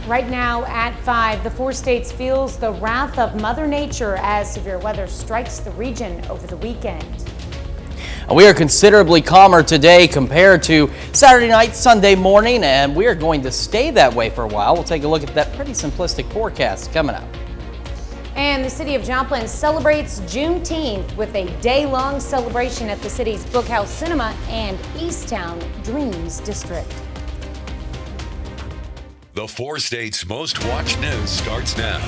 Right now at 5, the 4 states feels the wrath of Mother Nature as severe weather strikes the region over the weekend. We are considerably calmer today compared to Saturday night, Sunday morning, and we are going to stay that way for a while. We'll take a look at that pretty simplistic forecast coming up. And the city of Joplin celebrates Juneteenth with a day-long celebration at the city's Bookhouse Cinema and Easttown Dreams District. The 4 states' most watched news starts now.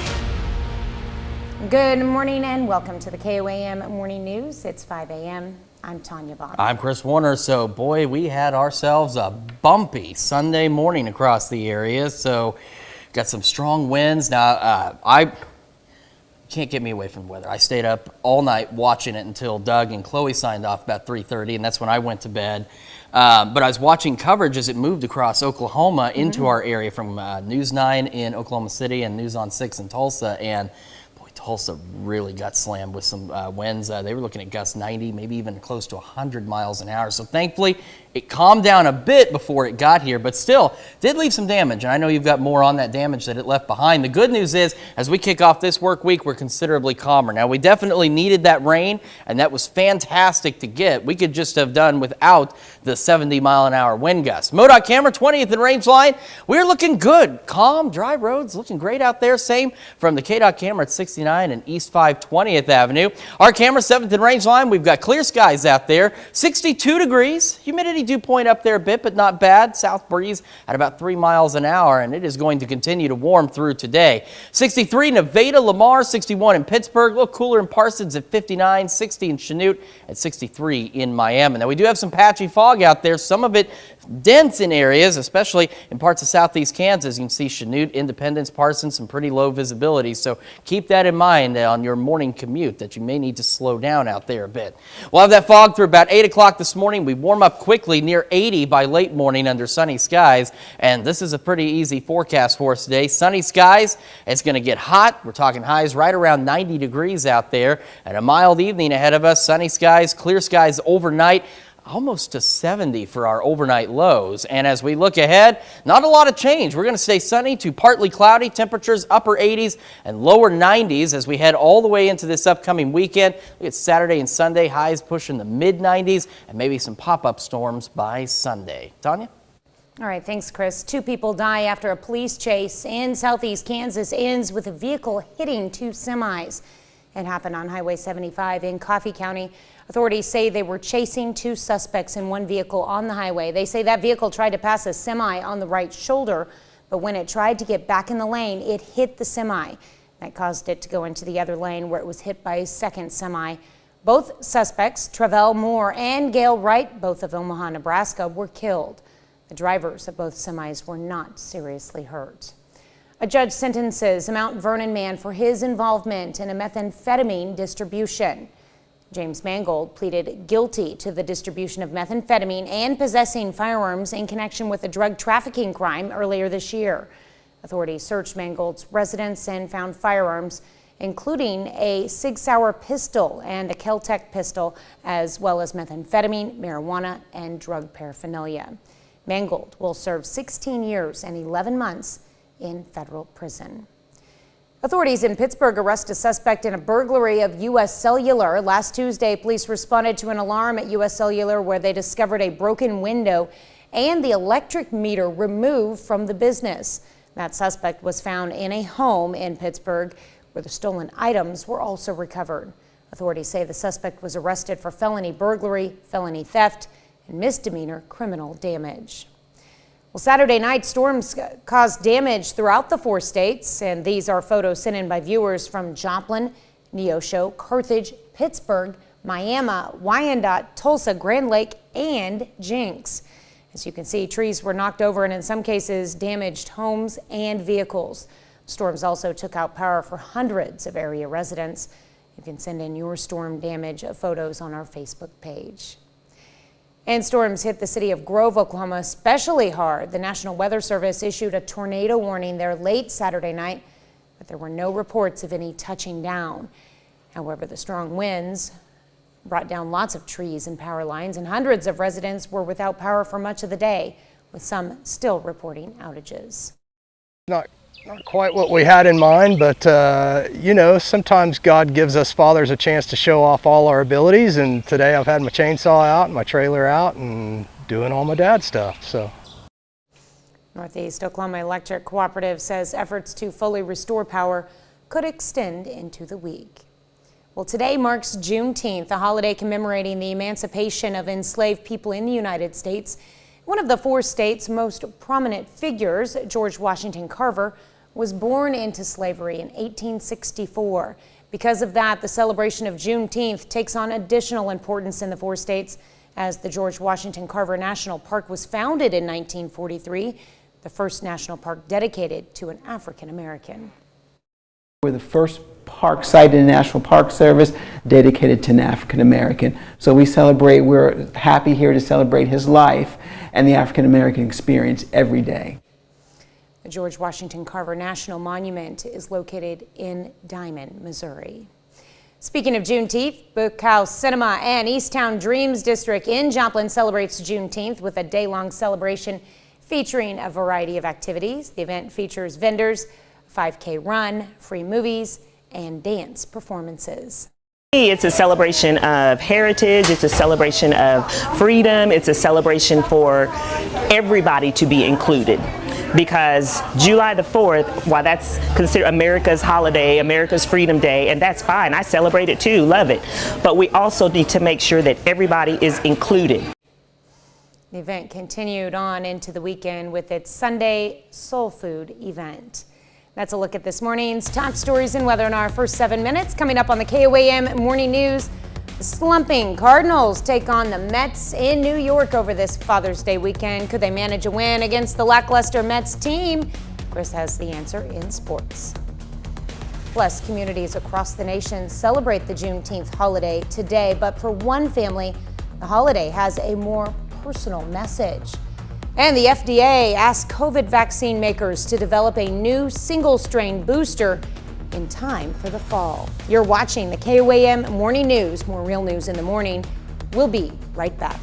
Good morning and welcome to the KOAM Morning News. It's 5 a.m. I'm Tanya Bond. I'm Chris Warner. So, boy, we had ourselves a bumpy Sunday morning across the area. So, got some strong winds. Now, I can't get me away from the weather. I stayed up all night watching it until Doug and Chloe signed off about 3:30, and that's when I went to bed. But I was watching coverage as it moved across Oklahoma into our area from News 9 in Oklahoma City and News on 6 in Tulsa. And boy, Tulsa really got slammed with some winds. They were looking at gusts 90, maybe even close to 100 miles an hour. So thankfully, it calmed down a bit before it got here, but still did leave some damage. And I know you've got more on that damage that it left behind. The good news is, as we kick off this work week, we're considerably calmer. Now, we definitely needed that rain, and that was fantastic to get. We could just have done without the 70-mile-an-hour wind gusts. MoDOT camera, 20th and range line. We're looking good. Calm, dry roads, looking great out there. Same from the KDOT camera at 69 and East 520th Avenue. Our camera, 7th and range line. We've got clear skies out there. 62 degrees. Humidity dew point up there a bit, but not bad. South breeze at about 3 miles an hour, and it is going to continue to warm through today. 63 Nevada, Lamar, 61 in Pittsburgh, a little cooler in Parsons at 59, 60 in Chanute, at 63 in Miami. Now, we do have some patchy fog out there, some of it dense in areas, especially in parts of southeast Kansas. You can see Chanute, Independence, Parsons, some pretty low visibility, so keep that in mind on your morning commute that you may need to slow down out there a bit. We'll have that fog through about 8 o'clock this morning. We warm up quickly near 80 by late morning under sunny skies, and this is a pretty easy forecast for us today. Sunny skies, it's going to get hot. We're talking highs right around 90 degrees out there, and a mild evening ahead of us. Sunny skies, clear skies overnight, almost to 70 for our overnight lows. And as we look ahead, not a lot of change. We're going to stay sunny to partly cloudy, temperatures upper 80s and lower 90s as we head all the way into this upcoming weekend. Look at Saturday and Sunday, highs pushing the mid 90s and maybe some pop-up storms by Sunday. Tanya? All right, thanks, Chris. 2 people die after a police chase in southeast Kansas ends with a vehicle hitting 2 semis. It happened on Highway 75 in Coffee County. Authorities say they were chasing 2 suspects in one vehicle on the highway. They say that vehicle tried to pass a semi on the right shoulder, but when it tried to get back in the lane, it hit the semi. That caused it to go into the other lane where it was hit by a second semi. Both suspects, Travell Moore and Gail Wright, both of Omaha, Nebraska, were killed. The drivers of both semis were not seriously hurt. A judge sentences a Mount Vernon man for his involvement in a methamphetamine distribution. James Mangold pleaded guilty to the distribution of methamphetamine and possessing firearms in connection with a drug trafficking crime earlier this year. Authorities searched Mangold's residence and found firearms, including a Sig Sauer pistol and a Kel-Tec pistol, as well as methamphetamine, marijuana, and drug paraphernalia. Mangold will serve 16 years and 11 months in federal prison. Authorities in Pittsburgh arrest a suspect in a burglary of U.S. Cellular. Last Tuesday, police responded to an alarm at U.S. Cellular where they discovered a broken window and the electric meter removed from the business. That suspect was found in a home in Pittsburgh where the stolen items were also recovered. Authorities say the suspect was arrested for felony burglary, felony theft, and misdemeanor criminal damage. Well, Saturday night, storms caused damage throughout the 4 states, and these are photos sent in by viewers from Joplin, Neosho, Carthage, Pittsburgh, Miami, Wyandotte, Tulsa, Grand Lake, and Jenks. As you can see, trees were knocked over and in some cases damaged homes and vehicles. Storms also took out power for hundreds of area residents. You can send in your storm damage photos on our Facebook page. And storms hit the city of Grove, Oklahoma, especially hard. The National Weather Service issued a tornado warning there late Saturday night, but there were no reports of any touching down. However, the strong winds brought down lots of trees and power lines, and hundreds of residents were without power for much of the day, with some still reporting outages. Not Not quite what we had in mind, but sometimes God gives us fathers a chance to show off all our abilities, and today I've had my chainsaw out and my trailer out and doing all my dad stuff. So. Northeast Oklahoma Electric Cooperative says efforts to fully restore power could extend into the week. Well, today marks Juneteenth, a holiday commemorating the emancipation of enslaved people in the United States. One of the 4 states' most prominent figures, George Washington Carver, was born into slavery in 1864. Because of that, the celebration of Juneteenth takes on additional importance in the 4 states, as the George Washington Carver National Park was founded in 1943, the first national park dedicated to an African American. We're the first park site in the National Park Service dedicated to an African American. So we're happy here to celebrate his life and the African American experience every day. The George Washington Carver National Monument is located in Diamond, Missouri. Speaking of Juneteenth, Bookhouse Cinema and Easttown Dreams District in Joplin celebrates Juneteenth with a day-long celebration featuring a variety of activities. The event features vendors, 5K run, free movies, and dance performances. It's a celebration of heritage, it's a celebration of freedom, it's a celebration for everybody to be included. Because July the 4th, while that's considered America's holiday, America's Freedom Day, and that's fine, I celebrate it too, love it. But we also need to make sure that everybody is included. The event continued on into the weekend with its Sunday Soul Food event. That's a look at this morning's top stories and weather in our first 7 minutes. Coming up on the KOAM Morning News, the slumping Cardinals take on the Mets in New York over this Father's Day weekend. Could they manage a win against the lackluster Mets team? Chris has the answer in sports. Plus, communities across the nation celebrate the Juneteenth holiday today, but for one family, the holiday has a more personal message. And the FDA asked COVID vaccine makers to develop a new single-strain booster in time for the fall. You're watching the KOAM Morning News. More real news in the morning. We'll be right back.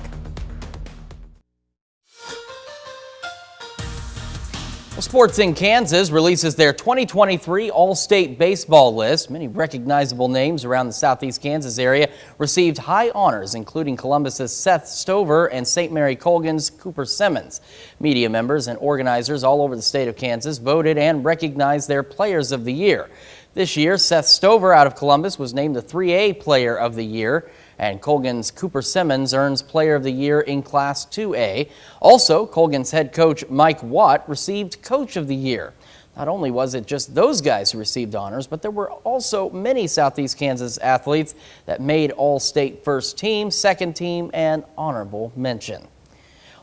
Well, Sports in Kansas releases their 2023 All-State Baseball list. Many recognizable names around the southeast Kansas area received high honors, including Columbus's Seth Stover and St. Mary Colgan's Cooper Simmons. Media members and organizers all over the state of Kansas voted and recognized their Players of the Year. This year, Seth Stover out of Columbus was named the 3A Player of the Year, and Colgan's Cooper Simmons earns Player of the Year in Class 2A. Also, Colgan's head coach Mike Watt received Coach of the Year. Not only was it just those guys who received honors, but there were also many Southeast Kansas athletes that made All-State First Team, Second Team, and Honorable Mention.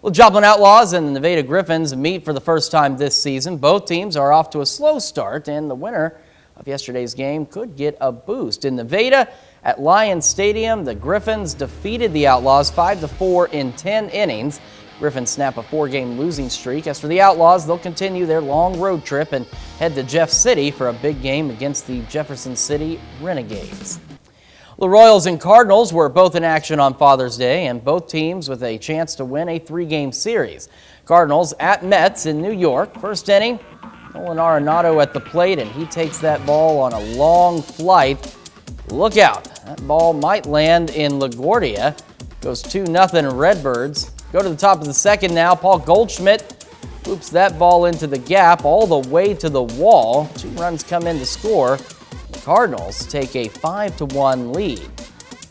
Well, Joplin Outlaws and the Nevada Griffins meet for the first time this season. Both teams are off to a slow start, and the winner of yesterday's game could get a boost. In Nevada, at Lions Stadium, the Griffins defeated the Outlaws 5-4 in 10 innings. Griffins snap a 4-game losing streak. As for the Outlaws, they'll continue their long road trip and head to Jeff City for a big game against the Jefferson City Renegades. The Royals and Cardinals were both in action on Father's Day, and both teams with a chance to win a 3-game series. Cardinals at Mets in New York. First inning, Nolan Arenado at the plate, and he takes that ball on a long flight. Look out, that ball might land in LaGuardia. Goes 2-0 Redbirds. Go to the top of the second now. Paul Goldschmidt loops that ball into the gap all the way to the wall. 2 runs come in to score. The Cardinals take a 5-1 lead.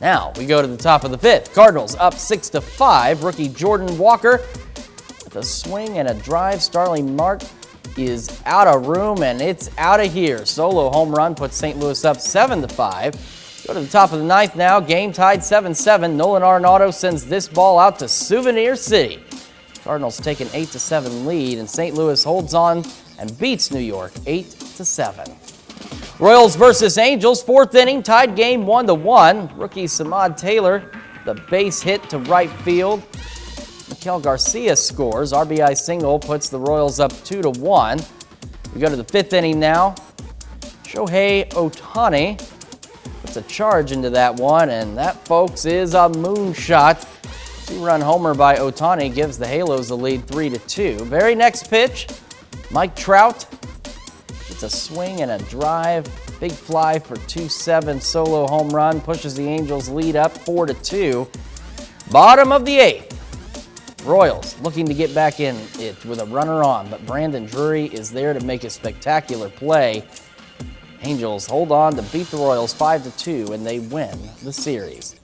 Now we go to the top of the 5th. Cardinals up 6-5. Rookie Jordan Walker with a swing and a drive. Starling Mart is out of room, and it's out of here. Solo home run puts St. Louis up 7-5. Go to the top of the 9th now. Game tied 7-7. Nolan Arenado sends this ball out to Souvenir City. Cardinals take an 8-7 lead, and St. Louis holds on and beats New York 8-7. Royals versus Angels, 4th inning, tied game 1-1. Rookie Samad Taylor, the base hit to right field. Miguel Garcia scores. RBI single puts the Royals up 2-1. We go to the 5th inning now. Shohei Ohtani puts a charge into that one, and that, folks, is a moonshot. 2-run homer by Ohtani gives the Halos the lead 3-2. Very next pitch, Mike Trout It's a swing and a drive. Big fly for 2-7 solo home run. Pushes the Angels lead up 4-2. Bottom of the 8th. Royals looking to get back in it with a runner on, but Brandon Drury is there to make a spectacular play. Angels hold on to beat the Royals 5-2, and they win the series.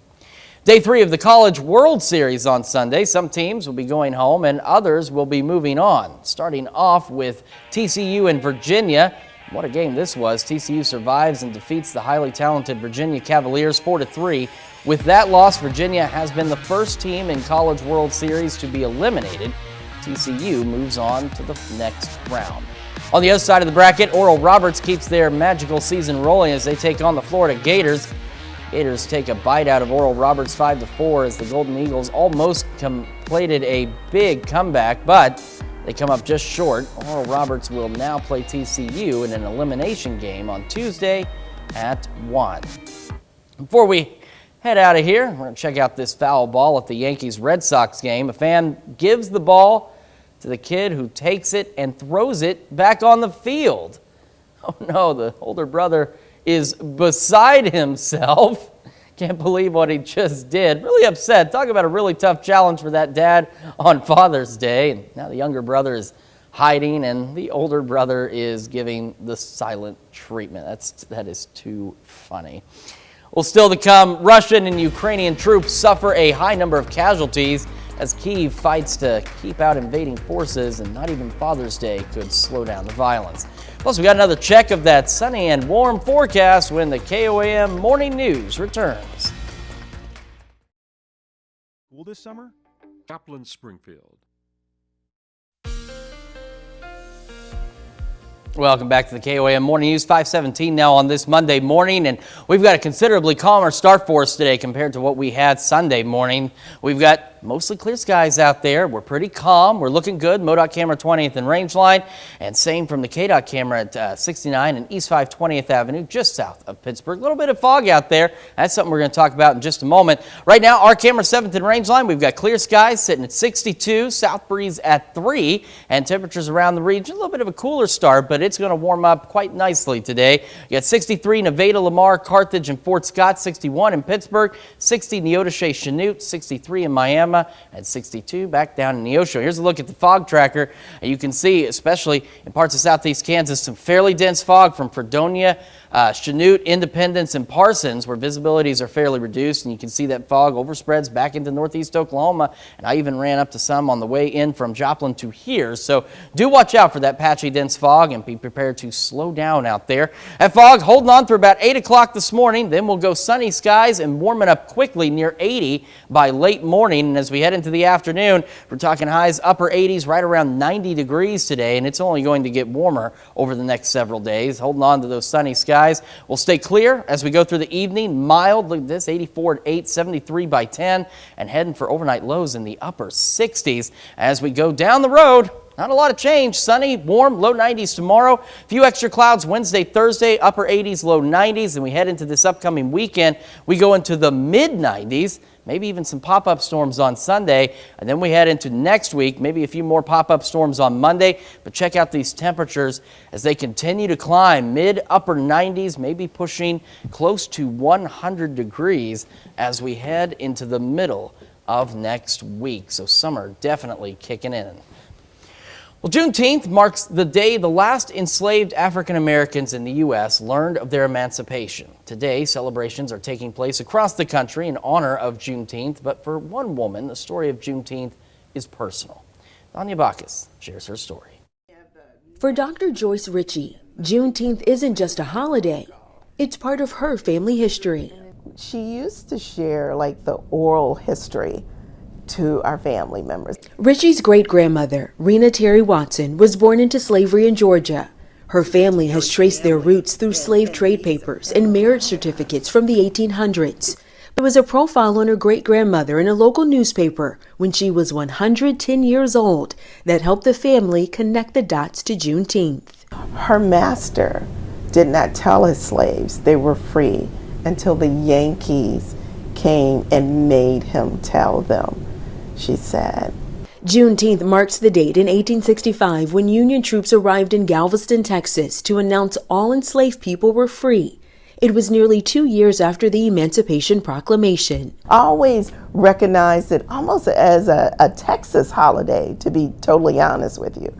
Day 3 of the College World Series on Sunday. Some teams will be going home and others will be moving on. Starting off with TCU and Virginia. What a game this was. TCU survives and defeats the highly talented Virginia Cavaliers 4-3. With that loss, Virginia has been the first team in College World Series to be eliminated. TCU moves on to the next round. On the other side of the bracket, Oral Roberts keeps their magical season rolling as they take on the Florida Gators. Gators take a bite out of Oral Roberts 5-4 as the Golden Eagles almost completed a big comeback, but they come up just short. Oral Roberts will now play TCU in an elimination game on Tuesday at 1. Before we head out of here, we're going to check out this foul ball at the Yankees-Red Sox game. A fan gives the ball to the kid who takes it and throws it back on the field. Oh no, the older brother is beside himself. Can't believe what he just did. Really upset. Talk about a really tough challenge for that dad on Father's Day. And now the younger brother is hiding and the older brother is giving the silent treatment. That is too funny. Well, still to come, Russian and Ukrainian troops suffer a high number of casualties as Kyiv fights to keep out invading forces, and not even Father's Day could slow down the violence. Plus, we got another check of that sunny and warm forecast when the KOAM Morning News returns. Cool this summer? Joplin, Springfield. Welcome back to the KOAM Morning News, 5:17 now on this Monday morning, and we've got a considerably calmer start for us today compared to what we had Sunday morning. We've got mostly clear skies out there. We're pretty calm. We're looking good. MoDOT camera 20th and Rangeline, and same from the KDOT camera at 69 and East 520th Avenue, just south of Pittsburgh. A little bit of fog out there. That's something we're going to talk about in just a moment. Right now, our camera 7th and Rangeline, we've got clear skies sitting at 62, south breeze at 3, and temperatures around the region. A little bit of a cooler start, but it's going to warm up quite nicely today. You got 63 Nevada, Lamar, Carthage, and Fort Scott, 61 in Pittsburgh, 60 Neodesha, Chanute, 63 in Miami, and 62 back down in Neosho. Here's a look at the fog tracker. You can see, especially in parts of southeast Kansas, some fairly dense fog from Fredonia, Chanute, Independence, and Parsons, where visibilities are fairly reduced, and you can see that fog overspreads back into northeast Oklahoma, and I even ran up to some on the way in from Joplin to here. So do watch out for that patchy dense fog and be prepared to slow down out there. That fog holding on through about 8 o'clock this morning, then we'll go sunny skies and warming up quickly near 80 by late morning, and as we head into the afternoon, we're talking highs upper 80s, right around 90 degrees today, and it's only going to get warmer over the next several days. Holding on to those sunny skies. We'll stay clear as we go through the evening. Mild, look at this, 84 at 8, 73 by 10, and heading for overnight lows in the upper 60s. As we go down the road, not a lot of change. Sunny, warm, low 90s tomorrow. A few extra clouds Wednesday, Thursday, upper 80s, low 90s. And we head into this upcoming weekend. We go into the mid 90s. Maybe even some pop-up storms on Sunday, and then we head into next week, maybe a few more pop-up storms on Monday, but check out these temperatures as they continue to climb, mid-upper 90s, maybe pushing close to 100 degrees as we head into the middle of next week. So summer definitely kicking in. Well, Juneteenth marks the day the last enslaved African Americans in the U.S. learned of their emancipation. Today, celebrations are taking place across the country in honor of Juneteenth, but for one woman, the story of Juneteenth is personal. Danya Bacchus shares her story. For Dr. Joyce Ritchie, Juneteenth isn't just a holiday, it's part of her family history. She used to share like the oral history to our family members. Ritchie's great-grandmother, Rena Terry Watson, was born into slavery in Georgia. Her family has traced their roots through slave trade papers and marriage certificates from the 1800s. There was a profile on her great-grandmother in a local newspaper when she was 110 years old that helped the family connect the dots to Juneteenth. Her master did not tell his slaves they were free until the Yankees came and made him tell them, she said. Juneteenth marks the date in 1865 when Union troops arrived in Galveston, Texas to announce all enslaved people were free. It was nearly 2 years after the Emancipation Proclamation. I always recognized it almost as a Texas holiday, to be totally honest with you.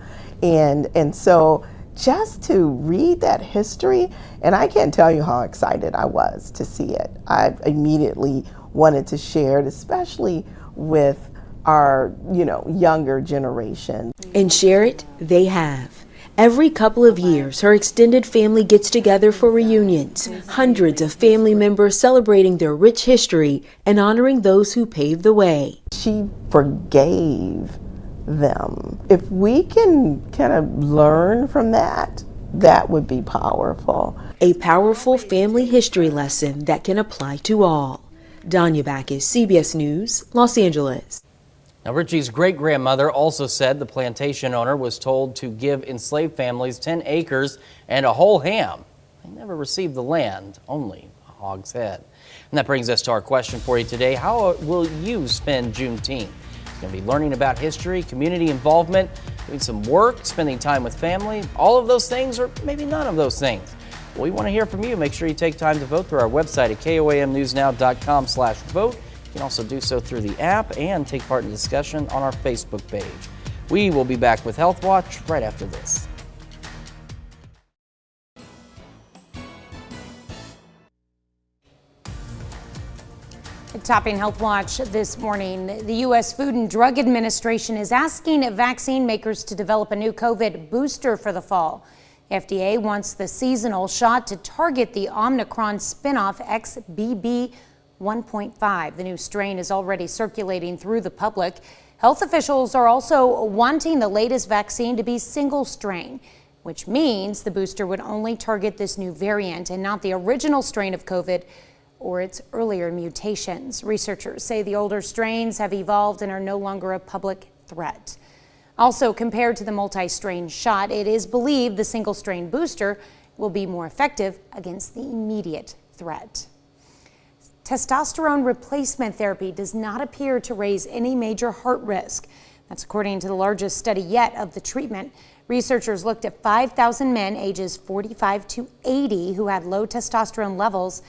And so just to read that history, and I can't tell you how excited I was to see it. I immediately wanted to share it, especially with our, younger generation. And share it, they have. Every couple of years, her extended family gets together for reunions, hundreds of family members celebrating their rich history and honoring those who paved the way. She forgave them. If we can kind of learn from that, that would be powerful. A powerful family history lesson that can apply to all. Danya Backus, CBS News, Los Angeles. Now, Richie's great-grandmother also said the plantation owner was told to give enslaved families 10 acres and a whole ham. They never received the land, only a hog's head. And that brings us to our question for you today. How will you spend Juneteenth? You're going to be learning about history, community involvement, doing some work, spending time with family, all of those things, or maybe none of those things. Well, we want to hear from you. Make sure you take time to vote through our website at koamnewsnow.com/vote. You can also do so through the app and take part in discussion on our Facebook page. We will be back with Health Watch right after this. Topping Health Watch this morning, the U.S. Food and Drug Administration is asking vaccine makers to develop a new COVID booster for the fall. FDA wants the seasonal shot to target the Omicron spinoff XBB 1.5. The new strain is already circulating through the public. Health officials are also wanting the latest vaccine to be single strain, which means the booster would only target this new variant and not the original strain of COVID or its earlier mutations. Researchers say the older strains have evolved and are no longer a public threat. Also, compared to the multi-strain shot, it is believed the single strain booster will be more effective against the immediate threat. Testosterone replacement therapy does not appear to raise any major heart risk. That's according to the largest study yet of the treatment. Researchers looked at 5,000 men ages 45 to 80 who had low testosterone levels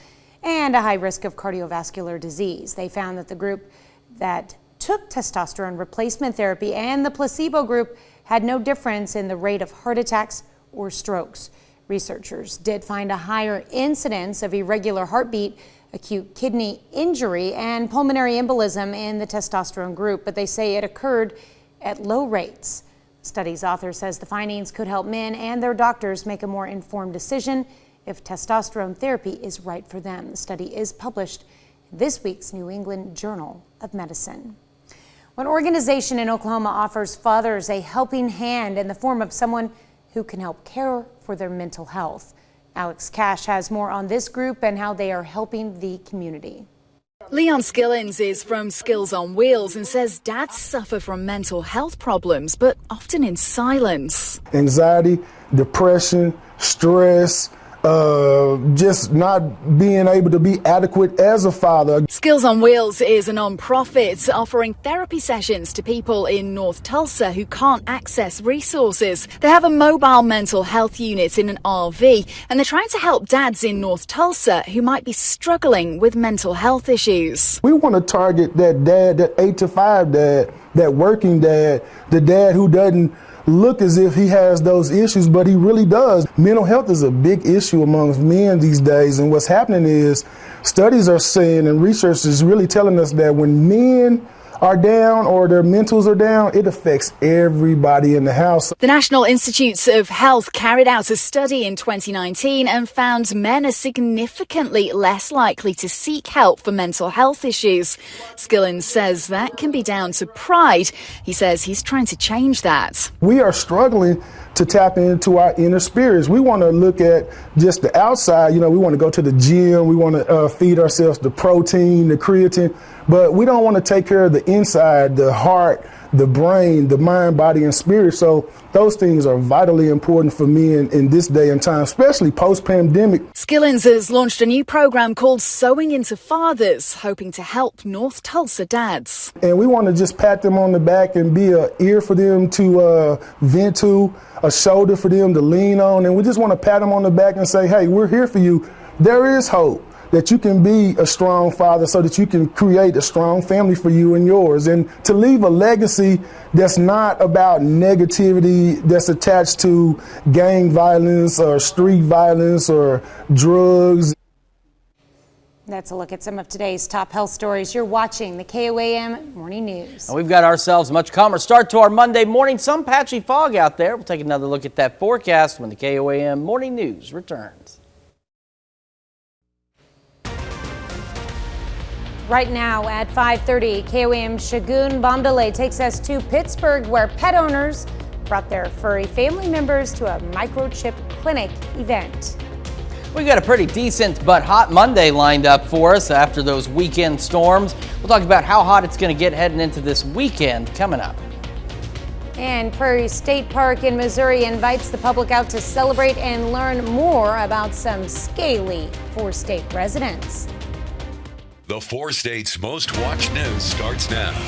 and a high risk of cardiovascular disease. They found that the group that took testosterone replacement therapy and the placebo group had no difference in the rate of heart attacks or strokes. Researchers did find a higher incidence of irregular heartbeat, acute kidney injury, and pulmonary embolism in the testosterone group, but they say it occurred at low rates. The study's author says the findings could help men and their doctors make a more informed decision if testosterone therapy is right for them. The study is published in this week's New England Journal of Medicine. One organization in Oklahoma offers fathers a helping hand in the form of someone who can help care for their mental health. Alex Cash has more on this group and how they are helping the community. Leon Skillins is from Skills on Wheels and says dads suffer from mental health problems, but often in silence. Anxiety, depression, stress, just not being able to be adequate as a father. Skills on Wheels is a non-profit offering therapy sessions to people in North Tulsa who can't access resources. They have a mobile mental health unit in an RV, and they're trying to help dads in North Tulsa who might be struggling with mental health issues. We want to target that dad, that 8 to 5 dad, that working dad, the dad who doesn't look as if he has those issues, but he really does. Mental health is a big issue amongst men these days, and what's happening is studies are saying and research is really telling us that when men are down or their mentals are down, it affects everybody in the house. The National Institutes of Health carried out a study in 2019 and found men are significantly less likely to seek help for mental health issues. Skillins says that can be down to pride. He says he's trying to change that. We are struggling to tap into our inner spirits. We want to look at just the outside. You know, we want to go to the gym. We want to feed ourselves the protein, the creatine, but we don't want to take care of the inside, the heart, the brain, the mind, body, and spirit. So those things are vitally important for me in this day and time, especially post-pandemic. Skillings has launched a new program called Sewing into Fathers, hoping to help North Tulsa dads. And we want to just pat them on the back and be an ear for them to vent to, a shoulder for them to lean on. And we just want to pat them on the back and say, hey, we're here for you. There is hope that you can be a strong father so that you can create a strong family for you and yours. And to leave a legacy that's not about negativity that's attached to gang violence or street violence or drugs. That's a look at some of today's top health stories. You're watching the KOAM Morning News. And we've got ourselves a much calmer start to our Monday morning. Some patchy fog out there. We'll take another look at that forecast when the KOAM Morning News returns. Right now at 5:30, KOAM Shagun Bombdale takes us to Pittsburgh, where pet owners brought their furry family members to a microchip clinic event. We've got a pretty decent but hot Monday lined up for us after those weekend storms. We'll talk about how hot it's going to get heading into this weekend coming up. And Prairie State Park in Missouri invites the public out to celebrate and learn more about some scaly four-state residents. The 4 states' most watched news starts now.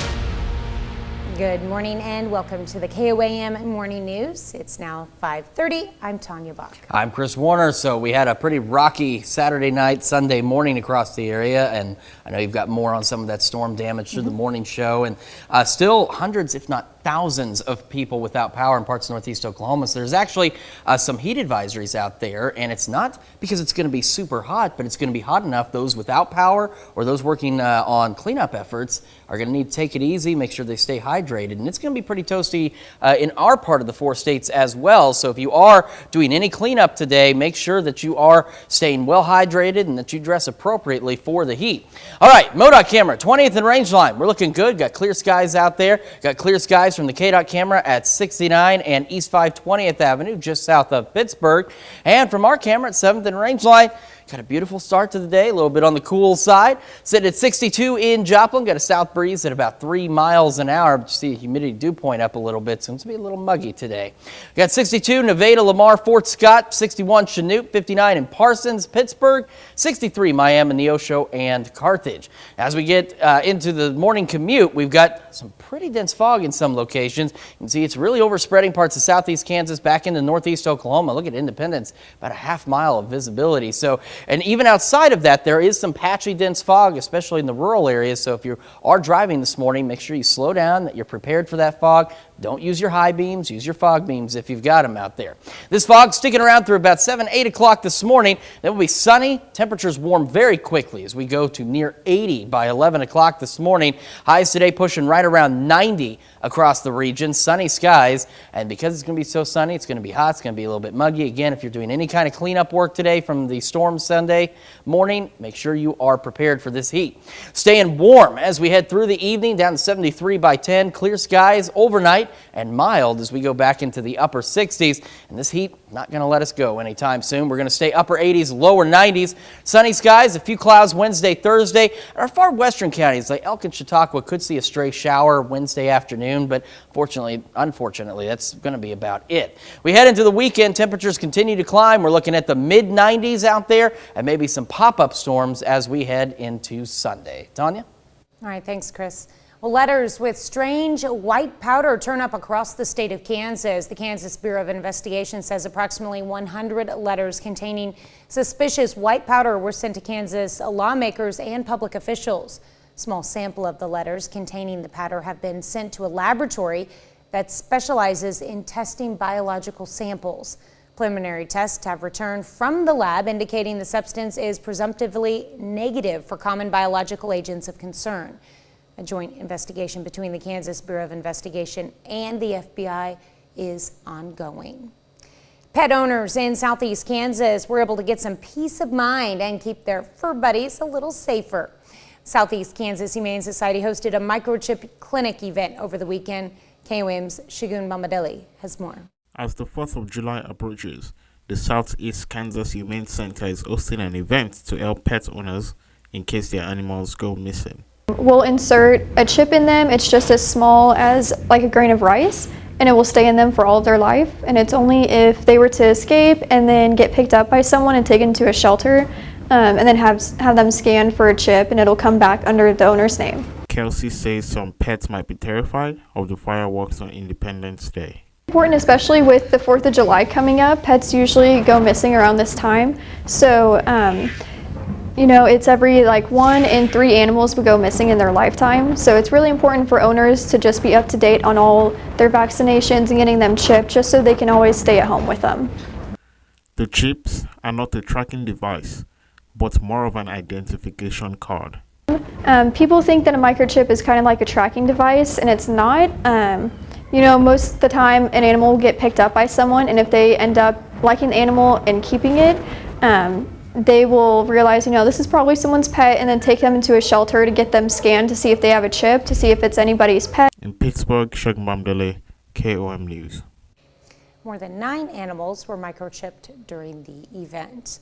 Good morning and welcome to the KOAM Morning News. It's now 5:30. I'm Tanya Bach. I'm Chris Warner. So we had a pretty rocky Saturday night, Sunday morning across the area, and I know you've got more on some of that storm damage through the morning show, and still hundreds, if not thousands of people without power in parts of northeast Oklahoma. So there's actually some heat advisories out there, and it's not because it's going to be super hot, but it's going to be hot enough those without power or those working on cleanup efforts are going to need to take it easy, make sure they stay hydrated. And it's going to be pretty toasty in our part of the 4 states as well. So if you are doing any cleanup today, make sure that you are staying well hydrated and that you dress appropriately for the heat. All right, MoDOT camera, 20th and Rangeline. We're looking good. Got clear skies out there. Got clear skies from the KDOT camera at 69 and East 520th Avenue, just south of Pittsburgh. And from our camera at 7th and Rangeline, got a beautiful start to the day, a little bit on the cool side. Sitting at 62 in Joplin, got a south breeze at about 3 miles an hour. But you see the humidity dew point up a little bit, so it's going to be a little muggy today. Got 62 Nevada, Lamar, Fort Scott, 61 Chanute, 59 in Parsons, Pittsburgh, 63 Miami, Neosho, and Carthage. As we get into the morning commute, we've got some pretty dense fog in some locations. You can see it's really overspreading parts of southeast Kansas back into northeast Oklahoma. Look at Independence, about a half mile of visibility. So, and even outside of that, there is some patchy dense fog, especially in the rural areas. So if you are driving this morning, make sure you slow down, that you're prepared for that fog. Don't use your high beams, use your fog beams if you've got them out there. This fog sticking around through about 7, 8 o'clock this morning. Then will be sunny. Temperatures warm very quickly as we go to near 80 by 11 o'clock this morning. Highs today pushing right around 90 across the region. Sunny skies. And because it's going to be so sunny, it's going to be hot. It's going to be a little bit muggy. Again, if you're doing any kind of cleanup work today from the storm Sunday morning, make sure you are prepared for this heat. Staying warm as we head through the evening, down to 73 by 10. Clear skies overnight and mild as we go back into the upper 60s. And this heat not going to let us go anytime soon. We're going to stay upper 80s, lower 90s. Sunny skies, a few clouds Wednesday, Thursday. Our far western counties like Elk and Chautauqua could see a stray shower Wednesday afternoon, but unfortunately, that's going to be about it. We head into the weekend. Temperatures continue to climb. We're looking at the mid-90s out there and maybe some pop-up storms as we head into Sunday. Tanya? All right, thanks, Chris. Well, letters with strange white powder turn up across the state of Kansas. The Kansas Bureau of Investigation says approximately 100 letters containing suspicious white powder were sent to Kansas lawmakers and public officials. A small sample of the letters containing the powder have been sent to a laboratory that specializes in testing biological samples. Preliminary tests have returned from the lab indicating the substance is presumptively negative for common biological agents of concern. A joint investigation between the Kansas Bureau of Investigation and the FBI is ongoing. Pet owners in southeast Kansas were able to get some peace of mind and keep their fur buddies a little safer. Southeast Kansas Humane Society hosted a microchip clinic event over the weekend. KOAM's Shagun Bombdale has more. As the 4th of July approaches, the Southeast Kansas Humane Center is hosting an event to help pet owners in case their animals go missing. We'll insert a chip in them. It's just as small as like a grain of rice, and it will stay in them for all of their life. And it's only if they were to escape and then get picked up by someone and taken to a shelter, and then have them scanned for a chip, and it'll come back under the owner's name. Kelsey says some pets might be terrified of the fireworks on Independence Day. Important, especially with the 4th of July coming up. Pets usually go missing around this time. So, you know, it's every like 1 in 3 animals would go missing in their lifetime. So it's really important for owners to just be up to date on all their vaccinations and getting them chipped, just so they can always stay at home with them. The chips are not a tracking device, but more of an identification card. People think that a microchip is kind of like a tracking device, and it's not. You know, most of the time an animal will get picked up by someone, and if they end up liking the animal and keeping it, they will realize, you know, this is probably someone's pet, and then take them into a shelter to get them scanned to see if they have a chip, to see if it's anybody's pet. In Pittsburgh, Shagbamdele, KOAM News. More than 9 animals were microchipped during the event.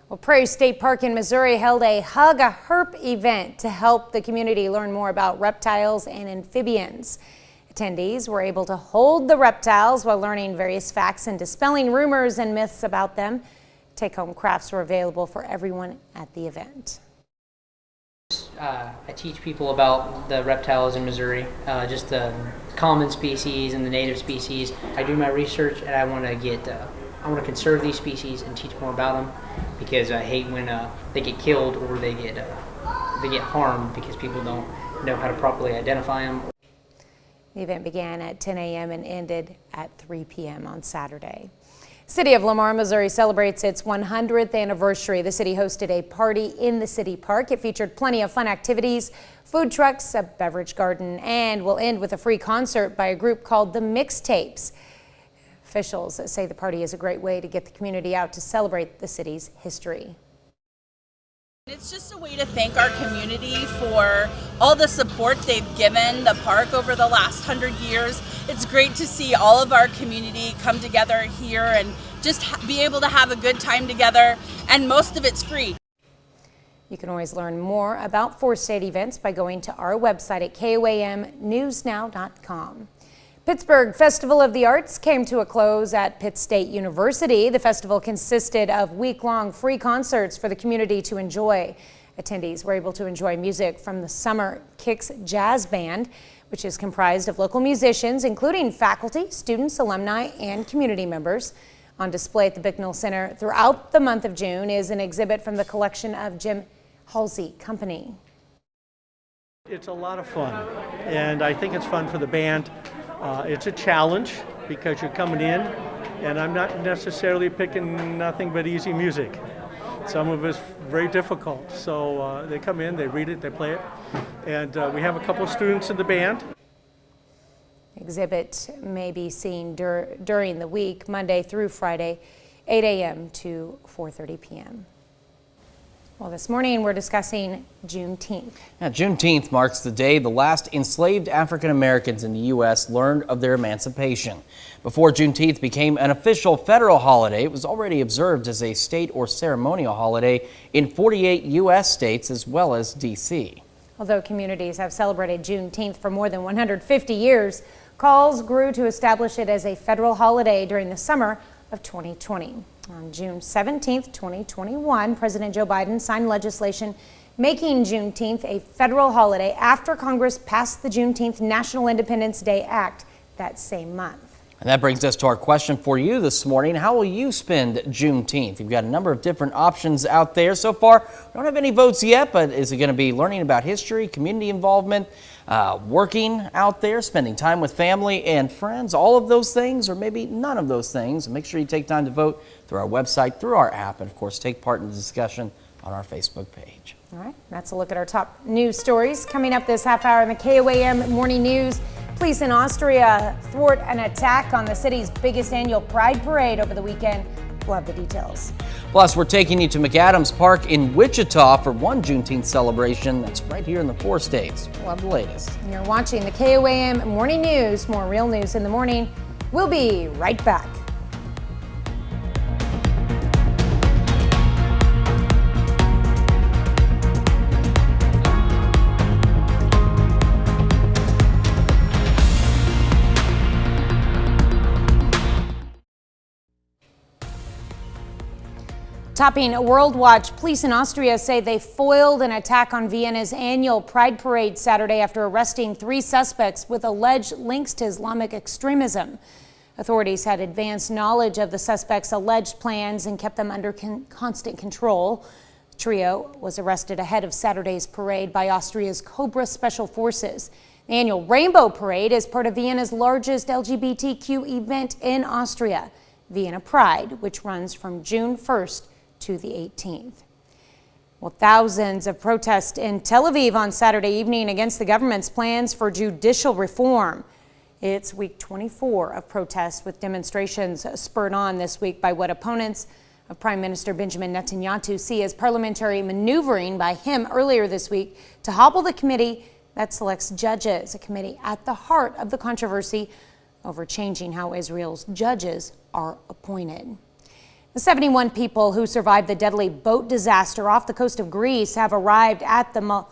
Well, Prairie State Park in Missouri held a Hug a Herp event to help the community learn more about reptiles and amphibians. Attendees were able to hold the reptiles while learning various facts and dispelling rumors and myths about them. Take-home crafts were available for everyone at the event. I teach people about the reptiles in Missouri, just the common species and the native species. I do my research, and I want to conserve these species and teach more about them, because I hate when they get killed or they get harmed because people don't know how to properly identify them. The event began at 10 a.m. and ended at 3 p.m. on Saturday. City of Lamar, Missouri celebrates its 100th anniversary. The city hosted a party in the city park. It featured plenty of fun activities, food trucks, a beverage garden, and will end with a free concert by a group called the Mixtapes. Officials say the party is a great way to get the community out to celebrate the city's history. It's just a way to thank our community for all the support they've given the park over the last 100 years. It's great to see all of our community come together here and just be able to have a good time together, and most of it's free. You can always learn more about 4-state events by going to our website at KOAMnewsnow.com. Pittsburgh Festival of the Arts came to a close at Pitt State University. The festival consisted of week-long free concerts for the community to enjoy. Attendees were able to enjoy music from the Summer Kicks Jazz Band, which is comprised of local musicians, including faculty, students, alumni, and community members. On display at the Bicknell Center throughout the month of June is an exhibit from the collection of Jim Halsey Company. It's a lot of fun, and I think it's fun for the band. It's a challenge because you're coming in, and I'm not necessarily picking nothing but easy music. Some of it's very difficult. So they come in, they read it, they play it, and we have a couple of students in the band. Exhibit may be seen during the week, Monday through Friday, 8 a.m. to 4:30 p.m. Well, this morning we're discussing Juneteenth. Now, Juneteenth marks the day the last enslaved African Americans in the U.S. learned of their emancipation. Before Juneteenth became an official federal holiday, it was already observed as a state or ceremonial holiday in 48 U.S. states as well as D.C. Although communities have celebrated Juneteenth for more than 150 years, calls grew to establish it as a federal holiday during the summer of 2020. On June 17, 2021, President Joe Biden signed legislation making Juneteenth a federal holiday after Congress passed the Juneteenth National Independence Day Act that same month. And that brings us to our question for you this morning. How will you spend Juneteenth? We've got a number of different options out there. So far, we don't have any votes yet, but is it going to be learning about history, community involvement, working out there, spending time with family and friends, all of those things, or maybe none of those things? And make sure you take time to vote through our website, through our app, and of course, take part in the discussion on our Facebook page. All right, that's a look at our top news stories. Coming up this half hour in the KOAM Morning News, police in Austria thwart an attack on the city's biggest annual Pride Parade over the weekend. We'll have the details. Plus, we're taking you to McAdams Park in Wichita for one Juneteenth celebration that's right here in the 4 states. We'll have the latest. And you're watching the KOAM Morning News. More real news in the morning. We'll be right back. Topping World Watch, police in Austria say they foiled an attack on Vienna's annual Pride Parade Saturday after arresting 3 suspects with alleged links to Islamic extremism. Authorities had advanced knowledge of the suspects' alleged plans and kept them under constant control. The trio was arrested ahead of Saturday's parade by Austria's Cobra Special Forces. The annual Rainbow Parade is part of Vienna's largest LGBTQ event in Austria, Vienna Pride, which runs from June 1st to the 18th. Well, thousands of protests in Tel Aviv on Saturday evening against the government's plans for judicial reform. It's week 24 of protests, with demonstrations spurred on this week by what opponents of Prime Minister Benjamin Netanyahu see as parliamentary maneuvering by him earlier this week to hobble the committee that selects judges, a committee at the heart of the controversy over changing how Israel's judges are appointed. The 71 people who survived the deadly boat disaster off the coast of Greece have arrived at the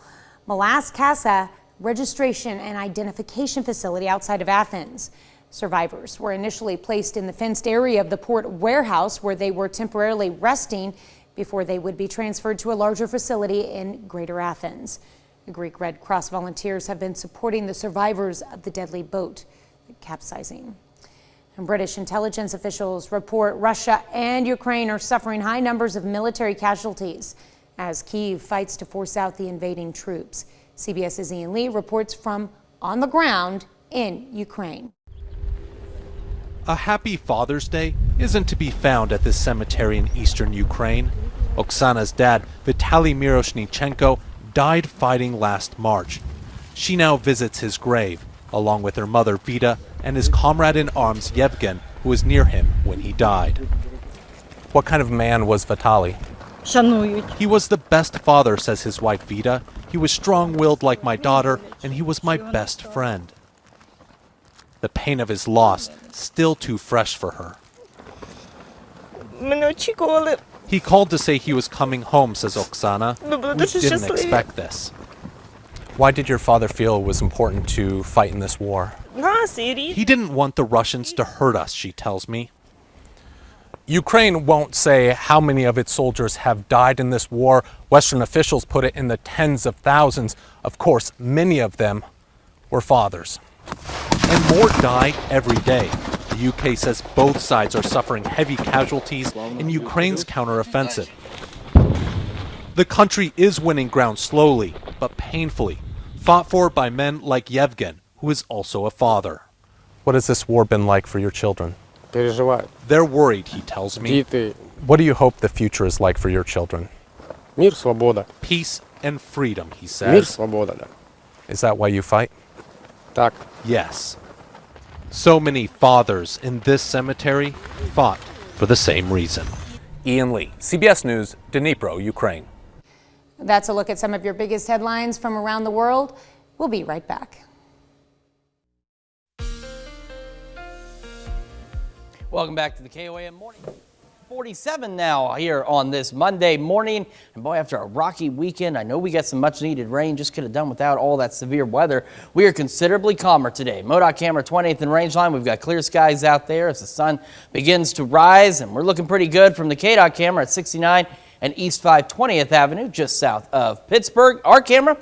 Malaskasa registration and identification facility outside of Athens. Survivors were initially placed in the fenced area of the port warehouse, where they were temporarily resting before they would be transferred to a larger facility in Greater Athens. The Greek Red Cross volunteers have been supporting the survivors of the deadly boat capsizing. And British intelligence officials report Russia and Ukraine are suffering high numbers of military casualties as Kyiv fights to force out the invading troops. CBS's Ian Lee reports from on the ground in Ukraine. A happy Father's Day isn't to be found at this cemetery in eastern Ukraine. Oksana's dad, Vitaly Miroshnichenko, died fighting last March. She now visits his grave, along with her mother Vita and his comrade in arms Yevgen, who was near him when he died. What kind of man was Vitaly? He was the best father, says his wife Vita. He was strong-willed like my daughter, and he was my best friend. The pain of his loss still too fresh for her. He called to say he was coming home, says Oksana. We didn't expect this. Why did your father feel it was important to fight in this war? He didn't want the Russians to hurt us, she tells me. Ukraine won't say how many of its soldiers have died in this war. Western officials put it in the tens of thousands. Of course, many of them were fathers. And more die every day. The UK says both sides are suffering heavy casualties in Ukraine's counteroffensive. The country is winning ground slowly, but painfully, fought for by men like Yevgen, who is also a father. What has this war been like for your children? They're worried, he tells me. What do you hope the future is like for your children? Peace and freedom, he says. Is that why you fight? Yes. So many fathers in this cemetery fought for the same reason. Ian Lee, CBS News, Dnipro, Ukraine. That's a look at some of your biggest headlines from around the world. We'll be right back. Welcome back to the KOAM Morning. 47 now here on this Monday morning. And boy, after a rocky weekend, I know we got some much needed rain. Just could have done without all that severe weather. We are considerably calmer today. MoDOT camera 20th and Rangeline. We've got clear skies out there as the sun begins to rise. And we're looking pretty good from the KDOT camera at 69 and East 520th Avenue, just south of Pittsburgh. Our camera,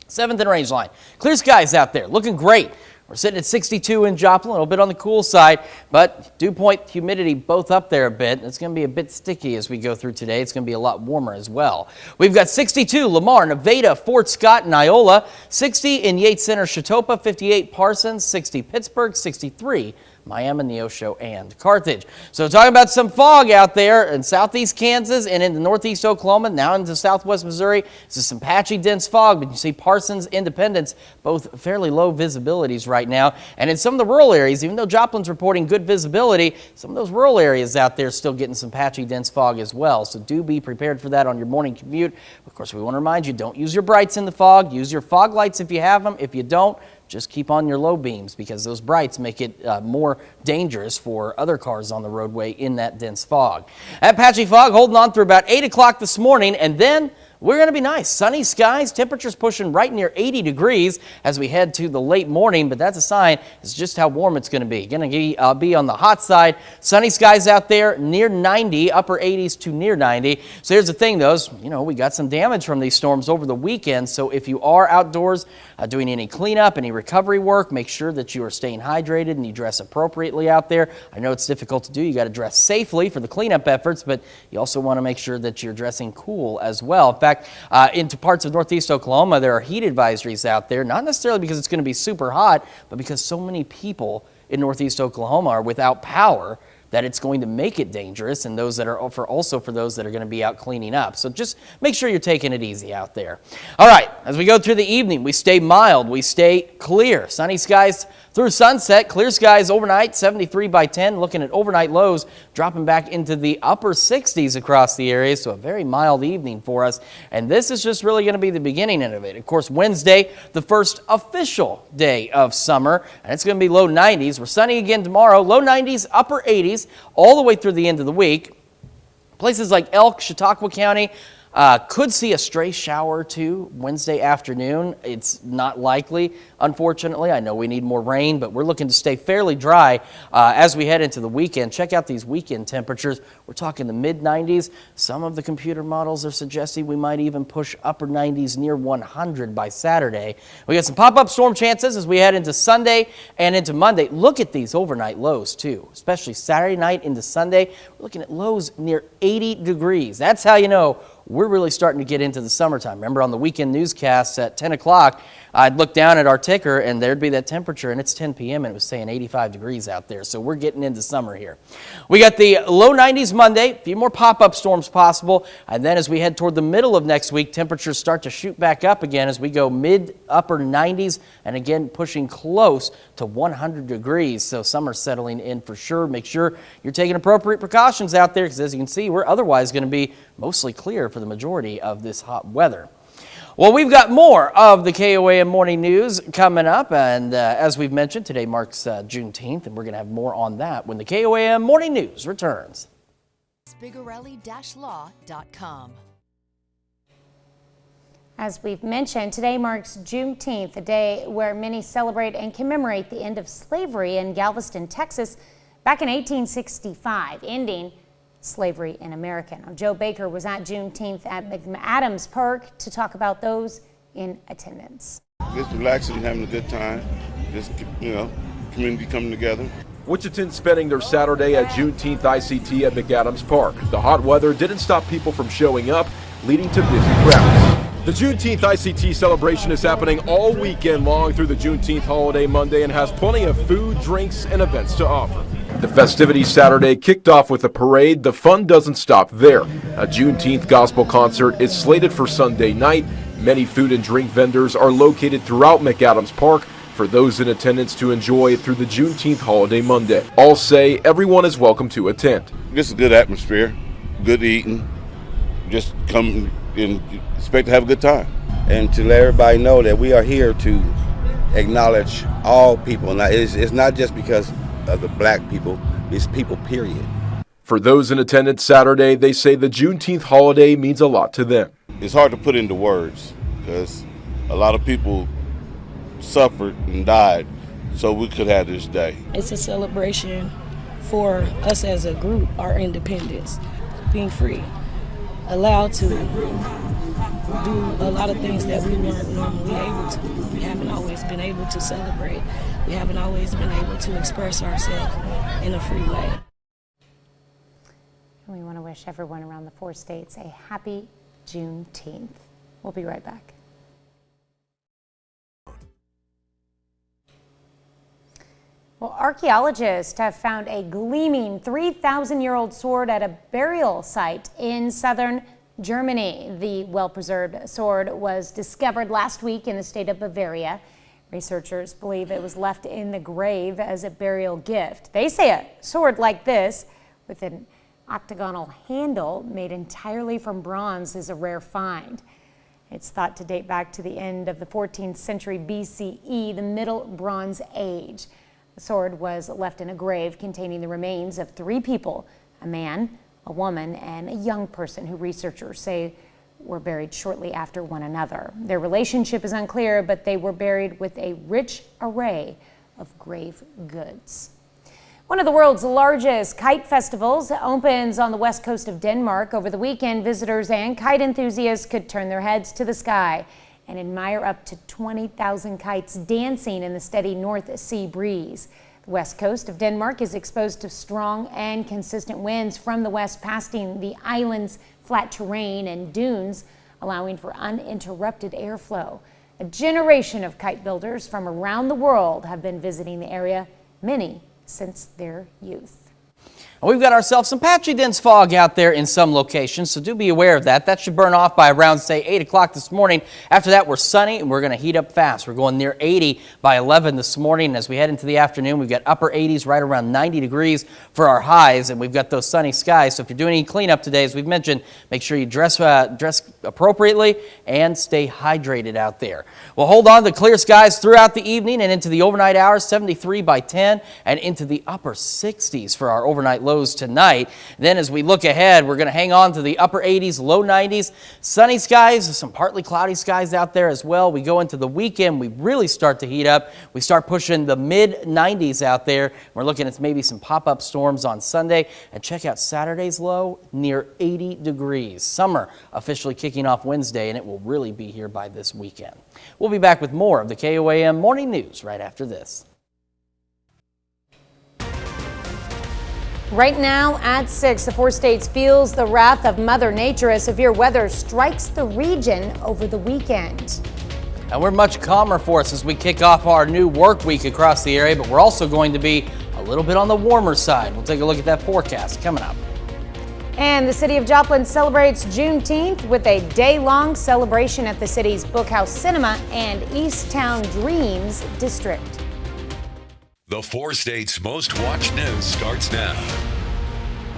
7th and Rangeline. Clear skies out there, looking great. We're sitting at 62 in Joplin, a little bit on the cool side, but dew point, humidity both up there a bit. It's going to be a bit sticky as we go through today. It's going to be a lot warmer as well. We've got 62 Lamar, Nevada, Fort Scott, and Iola, 60 in Yates Center, Chatopa, 58 Parsons, 60 Pittsburgh, 63 Miami, Neosho, and Carthage. So talking about some fog out there in southeast Kansas and into northeast Oklahoma, now into southwest Missouri. This is some patchy, dense fog, but you see Parsons, Independence, both fairly low visibilities right now. And in some of the rural areas, even though Joplin's reporting good visibility, some of those rural areas out there still getting some patchy, dense fog as well. So do be prepared for that on your morning commute. Of course, we want to remind you, don't use your brights in the fog. Use your fog lights if you have them. If you don't, just keep on your low beams, because those brights make it more dangerous for other cars on the roadway in that dense fog. That patchy fog holding on through about 8 o'clock this morning, and then we're going to be nice. Sunny skies, temperatures pushing right near 80 degrees as we head to the late morning, but that's a sign it's just how warm it's going to be. Going to be on the hot side. Sunny skies out there near 90, upper 80s to near 90. So here's the thing, though, we got some damage from these storms over the weekend. So if you are outdoors doing any cleanup, any recovery work, make sure that you are staying hydrated and you dress appropriately out there. I know it's difficult to do. You got to dress safely for the cleanup efforts, but you also want to make sure that you're dressing cool as well. In fact, into parts of northeast Oklahoma, there are heat advisories out there, not necessarily because it's going to be super hot, but because so many people in northeast Oklahoma are without power that it's going to make it dangerous, and those that are also for those that are going to be out cleaning up. So just make sure you're taking it easy out there. All right, as we go through the evening, we stay mild, we stay clear. Sunny skies through sunset, clear skies overnight, 73 by 10, looking at overnight lows dropping back into the upper 60s across the area, so a very mild evening for us. And this is just really going to be the beginning of it. Of course, Wednesday, the first official day of summer, and it's going to be low 90s. We're sunny again tomorrow, low 90s, upper 80s, all the way through the end of the week. Places like Elk, Chautauqua County, could see a stray shower or two Wednesday afternoon. It's not likely, unfortunately. I know we need more rain, but we're looking to stay fairly dry as we head into the weekend. Check out these weekend temperatures. We're talking the mid-90s. Some of the computer models are suggesting we might even push upper 90s near 100 by Saturday. We got some pop-up storm chances as we head into Sunday and into Monday. Look at these overnight lows, too, especially Saturday night into Sunday. We're looking at lows near 80 degrees. That's how you know we're really starting to get into the summertime. Remember on the weekend newscasts at 10 o'clock, I'd look down at our ticker and there'd be that temperature, and it's 10 p.m. and it was saying 85 degrees out there. So we're getting into summer here. We got the low 90s Monday, a few more pop-up storms possible. And then as we head toward the middle of next week, temperatures start to shoot back up again as we go mid-upper 90s and again pushing close to 100 degrees. So summer's settling in for sure. Make sure you're taking appropriate precautions out there because as you can see, we're otherwise going to be mostly clear for the majority of this hot weather. Well, we've got more of the KOAM Morning News coming up, and as we've mentioned, today marks Juneteenth, and we're going to have more on that when the KOAM Morning News returns. Spigarelli-law.com. As we've mentioned, today marks Juneteenth, a day where many celebrate and commemorate the end of slavery in Galveston, Texas, back in 1865, ending slavery in America. Now, Joe Baker was at Juneteenth at McAdams Park to talk about those in attendance. Just relaxing, having a good time, just, community coming together. Wichitans spending their Saturday at Juneteenth ICT at McAdams Park. The hot weather didn't stop people from showing up, leading to busy crowds. The Juneteenth ICT celebration is happening all weekend long through the Juneteenth holiday Monday and has plenty of food, drinks, and events to offer. The festivities Saturday kicked off with a parade. The fun doesn't stop there. A Juneteenth gospel concert is slated for Sunday night. Many food and drink vendors are located throughout McAdams Park for those in attendance to enjoy through the Juneteenth holiday Monday. All say everyone is welcome to attend. Just a good atmosphere, good eating, just come and expect to have a good time. And to let everybody know that we are here to acknowledge all people. Now, it's not just because of the black people, it's people, period. For those in attendance Saturday, they say the Juneteenth holiday means a lot to them. It's hard to put into words because a lot of people suffered and died so we could have this day. It's a celebration for us as a group, our independence, being free, allowed to do a lot of things that we weren't normally able to do. We haven't always been able to celebrate. We haven't always been able to express ourselves in a free way. And we want to wish everyone around the 4 states a happy Juneteenth. We'll be right back. Well, archaeologists have found a gleaming 3,000-year-old sword at a burial site in southern Germany. The well-preserved sword was discovered last week in the state of Bavaria. Researchers believe it was left in the grave as a burial gift. They say a sword like this, with an octagonal handle made entirely from bronze, is a rare find. It's thought to date back to the end of the 14th century BCE, the Middle Bronze Age. The sword was left in a grave containing the remains of 3 people, a man, a woman, and a young person who researchers say were buried shortly after one another. Their relationship is unclear, but they were buried with a rich array of grave goods. One of the world's largest kite festivals opens on the west coast of Denmark. Over the weekend, visitors and kite enthusiasts could turn their heads to the sky and admire up to 20,000 kites dancing in the steady North Sea breeze. The west coast of Denmark is exposed to strong and consistent winds from the west, passing the island's flat terrain and dunes, allowing for uninterrupted airflow. A generation of kite builders from around the world have been visiting the area, many since their youth. We've got ourselves some patchy dense fog out there in some locations, so do be aware of that. That should burn off by around, say, 8 o'clock this morning. After that, we're sunny and we're going to heat up fast. We're going near 80 by 11 this morning. And as we head into the afternoon, we've got upper 80s, right around 90 degrees for our highs, and we've got those sunny skies. So if you're doing any cleanup today, as we've mentioned, make sure you dress appropriately and stay hydrated out there. We'll hold on to clear skies throughout the evening and into the overnight hours, 73 by 10, and into the upper 60s for our overnight lows tonight. Then as we look ahead, we're going to hang on to the upper 80s, low 90s, sunny skies, some partly cloudy skies out there as well. We go into the weekend, we really start to heat up. We start pushing the mid 90s out there. We're looking at maybe some pop-up storms on Sunday, and check out Saturday's low, near 80 degrees. Summer officially kicking off Wednesday, and it will really be here by this weekend. We'll be back with more of the KOAM Morning News right after this. Right now at 6, the 4 states feels the wrath of Mother Nature as severe weather strikes the region over the weekend. And we're much calmer for us as we kick off our new work week across the area, but we're also going to be a little bit on the warmer side. We'll take a look at that forecast coming up. And the city of Joplin celebrates Juneteenth with a day-long celebration at the city's Bookhouse Cinema and Easttown Dreams District. The 4 states' most watched news starts now.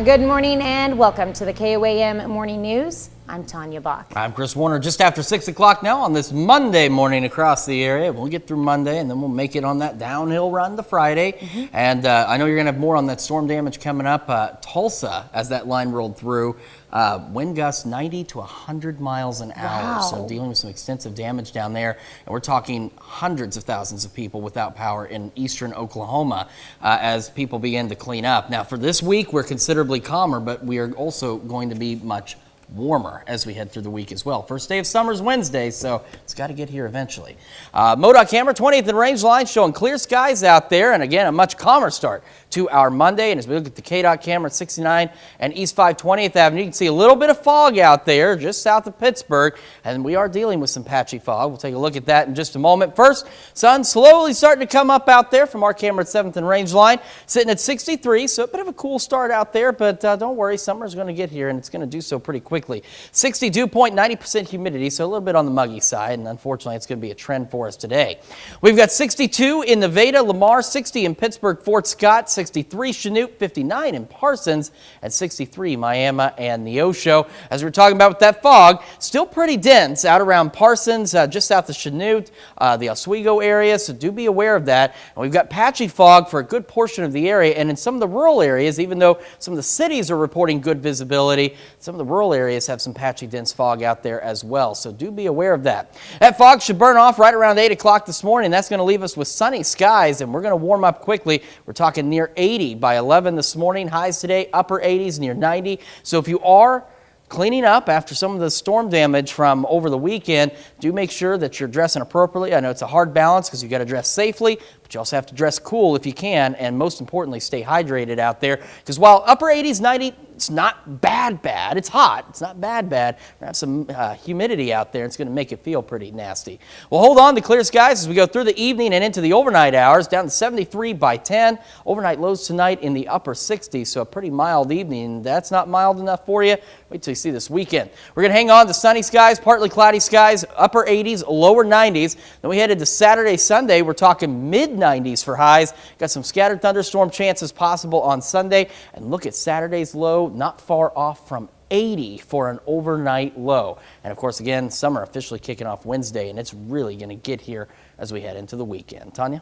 Good morning and welcome to the KOAM Morning News. I'm Tanya Bach. I'm Chris Warner. Just after 6 o'clock now on this Monday morning across the area. We'll get through Monday and then we'll make it on that downhill run to Friday. And I know you're going to have more on that storm damage coming up. Tulsa, as that line rolled through, wind gusts 90 to 100 miles an hour. Wow. So dealing with some extensive damage down there. And we're talking hundreds of thousands of people without power in eastern Oklahoma as people begin to clean up. Now for this week, we're considerably calmer, but we are also going to be much warmer as we head through the week as well. First day of summer's Wednesday, so it's got to get here eventually. MoDOT camera 20th and range line showing clear skies out there, and again a much calmer start to our Monday. And as we look at the KDOT camera at 69 and East 520th Avenue, you can see a little bit of fog out there just south of Pittsburgh, and we are dealing with some patchy fog. We'll take a look at that in just a moment. First, sun slowly starting to come up out there from our camera at 7th and range line, sitting at 63, so a bit of a cool start out there, but don't worry, summer's going to get here and it's going to do so pretty quickly. 62.90% humidity, so a little bit on the muggy side, and unfortunately it's going to be a trend for us today. We've got 62 in Nevada, Lamar, 60 in Pittsburgh, Fort Scott, 63 Chanute, 59 in Parsons, and 63 Miami and Neosho. As we're talking about with that fog, still pretty dense out around Parsons, just south of Chanute, the Oswego area, so do be aware of that. And we've got patchy fog for a good portion of the area, and in some of the rural areas, even though some of the cities are reporting good visibility, some of the rural areas have some patchy dense fog out there as well, so do be aware of that. That fog should burn off right around 8 o'clock this morning. That's going to leave us with sunny skies, and we're going to warm up quickly. We're talking near 80 by 11 this morning. Highs today, upper 80s, near 90. So if you are cleaning up after some of the storm damage from over the weekend, do make sure that you're dressing appropriately. I know it's a hard balance because you've got to dress safely, but you also have to dress cool if you can, and most importantly, stay hydrated out there, because while upper 80s, 90, it's not bad. It's hot. It's not bad. We're going to have some humidity out there. It's going to make it feel pretty nasty. We'll hold on to clear skies as we go through the evening and into the overnight hours, down to 73 by 10. Overnight lows tonight in the upper 60s, so a pretty mild evening. That's not mild enough for you. Wait till you see this weekend. We're going to hang on to sunny skies, partly cloudy skies, upper 80s, lower 90s. Then we head into Saturday, Sunday. We're talking mid-90s for highs. Got some scattered thunderstorm chances possible on Sunday. And look at Saturday's low, not far off from 80 for an overnight low. And of course, again, summer officially kicking off Wednesday, and it's really going to get here as we head into the weekend. Tanya?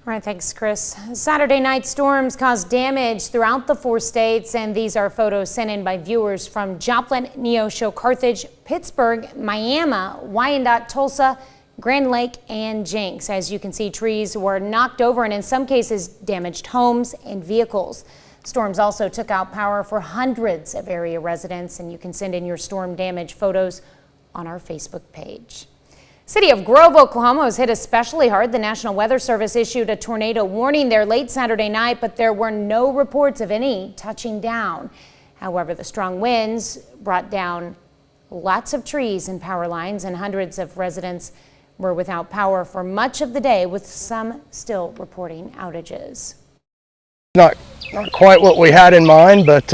All right, thanks, Chris. Saturday night storms caused damage throughout the 4 states, and these are photos sent in by viewers from Joplin, Neosho, Carthage, Pittsburgh, Miami, Wyandotte, Tulsa, Grand Lake, and Jenks. As you can see, trees were knocked over and in some cases damaged homes and vehicles. Storms also took out power for hundreds of area residents, and you can send in your storm damage photos on our Facebook page. City of Grove, Oklahoma was hit especially hard. The National Weather Service issued a tornado warning there late Saturday night, but there were no reports of any touching down. However, the strong winds brought down lots of trees and power lines, and hundreds of residents were without power for much of the day, with some still reporting outages. Not quite what we had in mind, but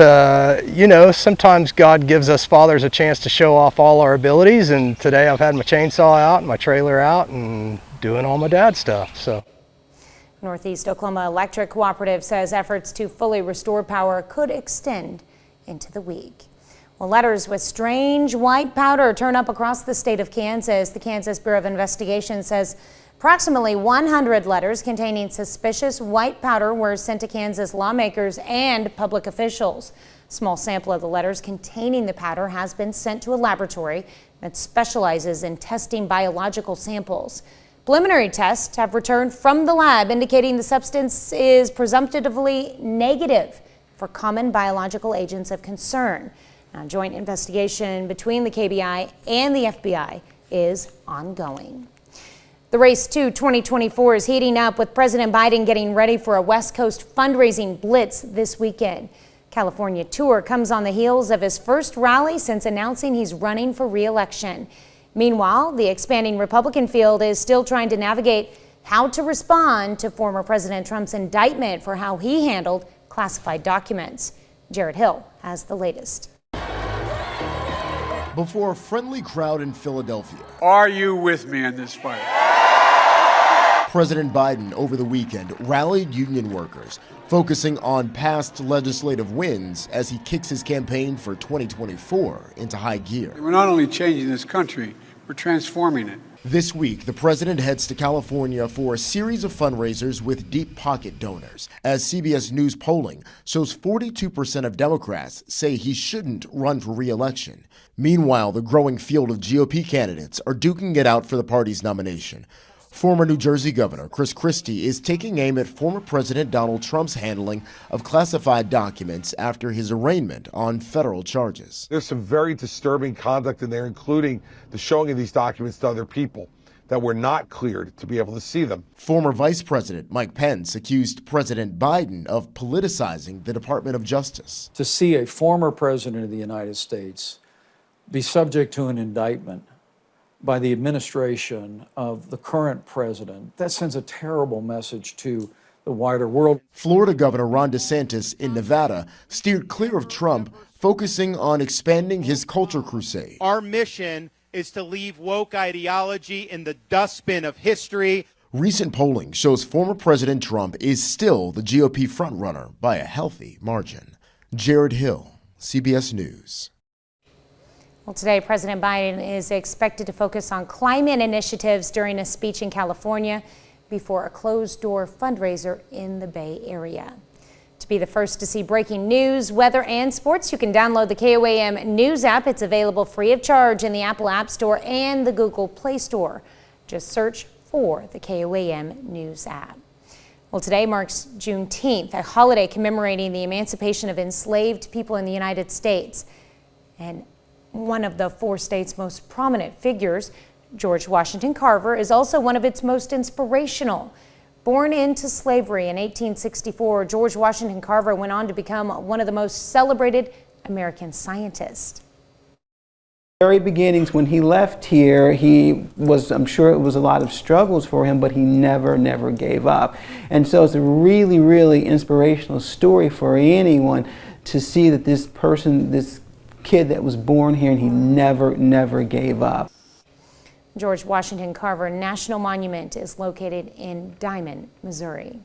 you know, sometimes God gives us fathers a chance to show off all our abilities, and today I've had my chainsaw out and my trailer out and doing all my dad's stuff. So Northeast Oklahoma Electric Cooperative says efforts to fully restore power could extend into the week. Well, letters with strange white powder turn up across the state of Kansas. The Kansas Bureau of Investigation says approximately 100 letters containing suspicious white powder were sent to Kansas lawmakers and public officials. A small sample of the letters containing the powder has been sent to a laboratory that specializes in testing biological samples. Preliminary tests have returned from the lab indicating the substance is presumptively negative for common biological agents of concern. A joint investigation between the KBI and the FBI is ongoing. The race to 2024 is heating up, with President Biden getting ready for a West Coast fundraising blitz this weekend. California tour comes on the heels of his first rally since announcing he's running for re-election. Meanwhile, the expanding Republican field is still trying to navigate how to respond to former President Trump's indictment for how he handled classified documents. Jared Hill has the latest. Before a friendly crowd in Philadelphia, are you with me in this fight? President Biden over the weekend rallied union workers, focusing on past legislative wins as he kicks his campaign for 2024 into high gear. We're not only changing this country, we're transforming it. This week, the president heads to California for a series of fundraisers with deep pocket donors, as CBS News polling shows 42% of Democrats say he shouldn't run for re-election. Meanwhile, the growing field of GOP candidates are duking it out for the party's nomination. Former New Jersey Governor Chris Christie is taking aim at former President Donald Trump's handling of classified documents after his arraignment on federal charges. There's some very disturbing conduct in there, including the showing of these documents to other people that were not cleared to be able to see them. Former Vice President Mike Pence accused President Biden of politicizing the Department of Justice. To see a former president of the United States be subject to an indictment by the administration of the current president, that sends a terrible message to the wider world. Florida Governor Ron DeSantis in Nevada steered clear of Trump, focusing on expanding his culture crusade. Our mission is to leave woke ideology in the dustbin of history. Recent polling shows former President Trump is still the GOP frontrunner by a healthy margin. Jared Hill, CBS News. Well, today, President Biden is expected to focus on climate initiatives during a speech in California before a closed-door fundraiser in the Bay Area. To be the first to see breaking news, weather, and sports, you can download the KOAM News app. It's available free of charge in the Apple App Store and the Google Play Store. Just search for the KOAM News app. Well, today marks Juneteenth, a holiday commemorating the emancipation of enslaved people in the United States. And one of the 4 states' most prominent figures, George Washington Carver, is also one of its most inspirational. Born into slavery in 1864, George Washington Carver went on to become one of the most celebrated American scientists. Very beginnings, when he left here, I'm sure it was a lot of struggles for him, but he never gave up. And so it's a really, really inspirational story for anyone to see that this person, this kid that was born here, and he never gave up. George Washington Carver National Monument is located in Diamond, Missouri.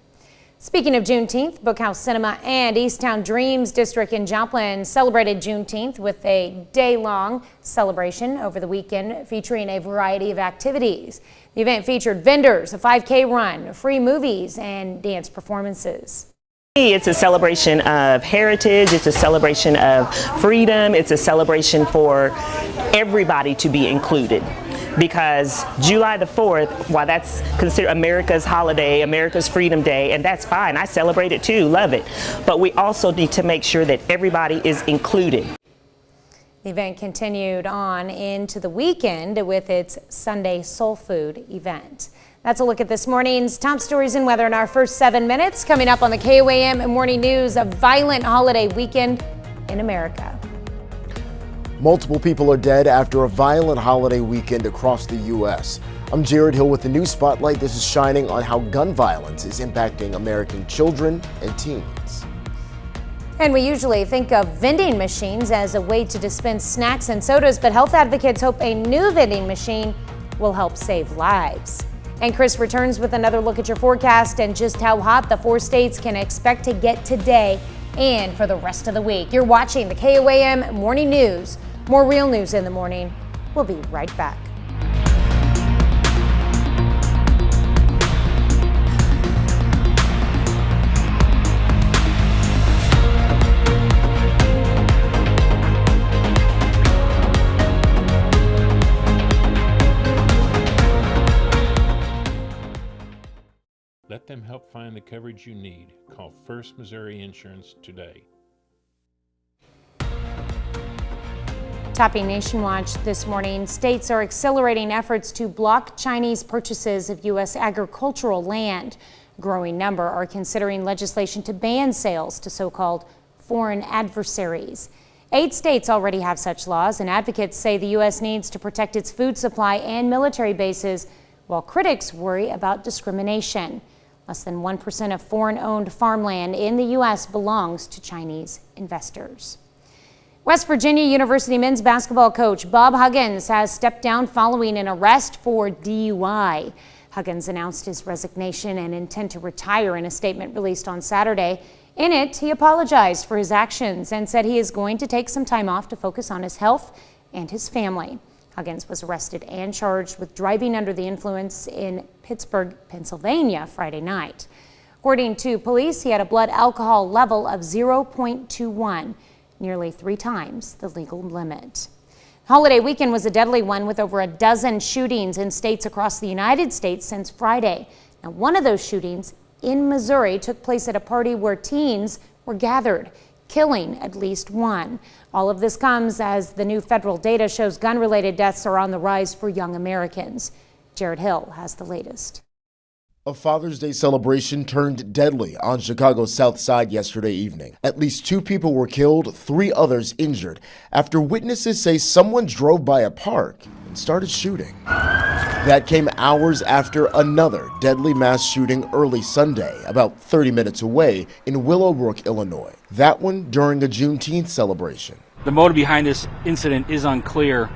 Speaking of Juneteenth, Bookhouse Cinema and Easttown Dreams District in Joplin celebrated Juneteenth with a day-long celebration over the weekend featuring a variety of activities. The event featured vendors, a 5K run, free movies, and dance performances. It's a celebration of heritage, it's a celebration of freedom, it's a celebration for everybody to be included. Because July the 4th, while that's considered America's holiday, America's Freedom Day, and that's fine, I celebrate it too, love it. But we also need to make sure that everybody is included. The event continued on into the weekend with its Sunday Soul Food event. That's a look at this morning's top stories and weather in our first 7 minutes. Coming up on the KOAM Morning News, a violent holiday weekend in America. Multiple people are dead after a violent holiday weekend across the U.S. I'm Jared Hill with the News Spotlight. This is shining on how gun violence is impacting American children and teens. And we usually think of vending machines as a way to dispense snacks and sodas, but health advocates hope a new vending machine will help save lives. And Chris returns with another look at your forecast and just how hot the 4 states can expect to get today and for the rest of the week. You're watching the KOAM Morning News. More real news in the morning. We'll be right back. Let them help find the coverage you need. Call First Missouri Insurance today. Topping Nation Watch this morning, states are accelerating efforts to block Chinese purchases of U.S. agricultural land. A growing number are considering legislation to ban sales to so-called foreign adversaries. 8 states already have such laws, and advocates say the U.S. needs to protect its food supply and military bases, while critics worry about discrimination. Less than 1% of foreign-owned farmland in the U.S. belongs to Chinese investors. West Virginia University men's basketball coach Bob Huggins has stepped down following an arrest for DUI. Huggins announced his resignation and intent to retire in a statement released on Saturday. In it, he apologized for his actions and said he is going to take some time off to focus on his health and his family. Huggins was arrested and charged with driving under the influence in Pittsburgh, Pennsylvania, Friday night. According to police, he had a blood alcohol level of 0.21, nearly 3 times the legal limit. Holiday weekend was a deadly one with over a dozen shootings in states across the United States since Friday. Now, one of those shootings in Missouri took place at a party where teens were gathered, killing at least 1. All of this comes as the new federal data shows gun-related deaths are on the rise for young Americans. Jared Hill has the latest. A Father's Day celebration turned deadly on Chicago's South Side yesterday evening. At least 2 people were killed, 3 others injured, after witnesses say someone drove by a park and started shooting. That came hours after another deadly mass shooting early Sunday, about 30 minutes away in Willowbrook, Illinois. That one during a Juneteenth celebration. The motive behind this incident is unclear,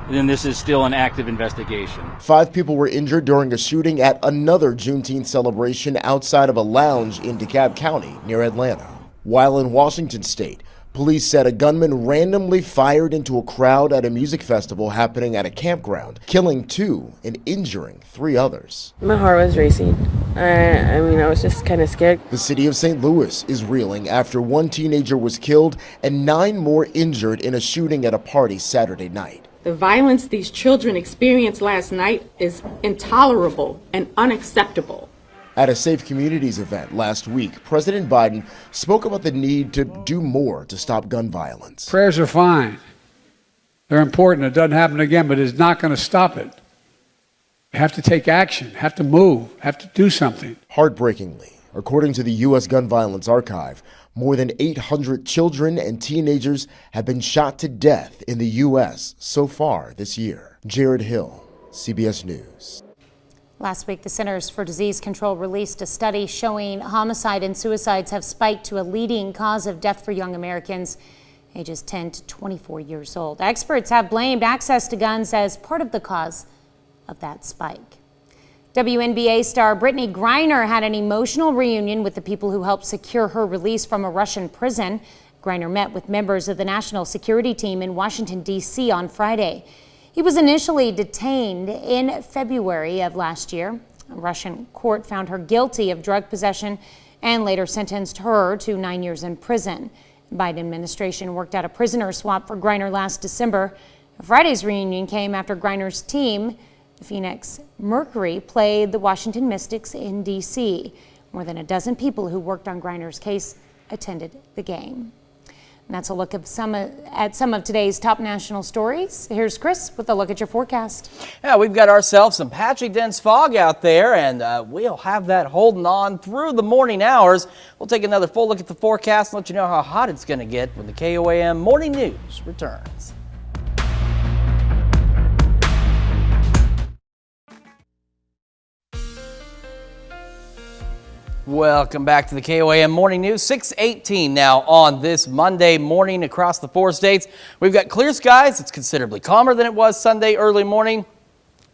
and this is still an active investigation. 5 people were injured during a shooting at another Juneteenth celebration outside of a lounge in DeKalb County near Atlanta. While in Washington state, police said a gunman randomly fired into a crowd at a music festival happening at a campground, killing 2 and injuring 3 others. My heart was racing. I was just kind of scared. The city of St. Louis is reeling after 1 teenager was killed and 9 more injured in a shooting at a party Saturday night. The violence these children experienced last night is intolerable and unacceptable. At a Safe Communities event last week, President Biden spoke about the need to do more to stop gun violence. Prayers are fine. They're important. It doesn't happen again, but it's not going to stop it. You have to take action, have to move, have to do something. Heartbreakingly, according to the U.S. Gun Violence Archive, more than 800 children and teenagers have been shot to death in the U.S. so far this year. Jared Hill, CBS News. Last week, the Centers for Disease Control released a study showing homicide and suicides have spiked to a leading cause of death for young Americans ages 10 to 24 years old. Experts have blamed access to guns as part of the cause of that spike. WNBA star Brittany Griner had an emotional reunion with the people who helped secure her release from a Russian prison. Griner met with members of the national security team in Washington, D.C. on Friday. He was initially detained in February of last year. A Russian court found her guilty of drug possession and later sentenced her to 9 years in prison. The Biden administration worked out a prisoner swap for Griner last December. Friday's reunion came after Griner's team, the Phoenix Mercury, played the Washington Mystics in D.C. More than a dozen people who worked on Griner's case attended the game. And that's a look at some of today's top national stories. Here's Chris with a look at your forecast. Yeah, we've got ourselves some patchy dense fog out there, and we'll have that holding on through the morning hours. We'll take another full look at the forecast and let you know how hot it's going to get when the KOAM Morning News returns. Welcome back to the KOAM Morning News. 6:18 now on this Monday morning across the 4 states. We've got clear skies. It's considerably calmer than it was Sunday early morning.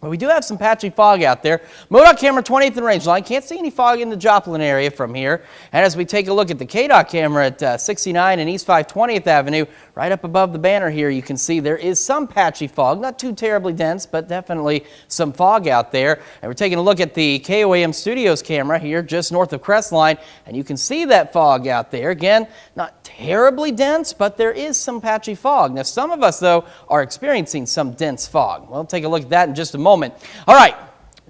But we do have some patchy fog out there. MoDOT camera 20th and Rangeline. Can't see any fog in the Joplin area from here. And as we take a look at the KDOT camera at 69 and East 520th Avenue, right up above the banner here, you can see there is some patchy fog. Not too terribly dense, but definitely some fog out there. And we're taking a look at the KOAM Studios camera here just north of Crestline. And you can see that fog out there. Again, not terribly dense, but there is some patchy fog. Now, some of us, though, are experiencing some dense fog. We'll take a look at that in just a moment. All right.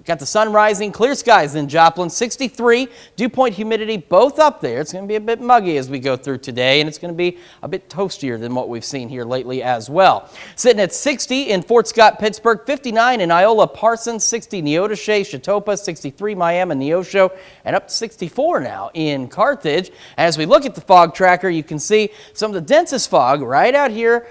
Got the sun rising, clear skies in Joplin, 63, dew point humidity both up there. It's going to be a bit muggy as we go through today, and it's going to be a bit toastier than what we've seen here lately as well. Sitting at 60 in Fort Scott, Pittsburgh, 59 in Iola, Parsons, 60 Neodesha, Chatopa, 63 Miami, Neosho, and up to 64 now in Carthage. As we look at the fog tracker, you can see some of the densest fog right out here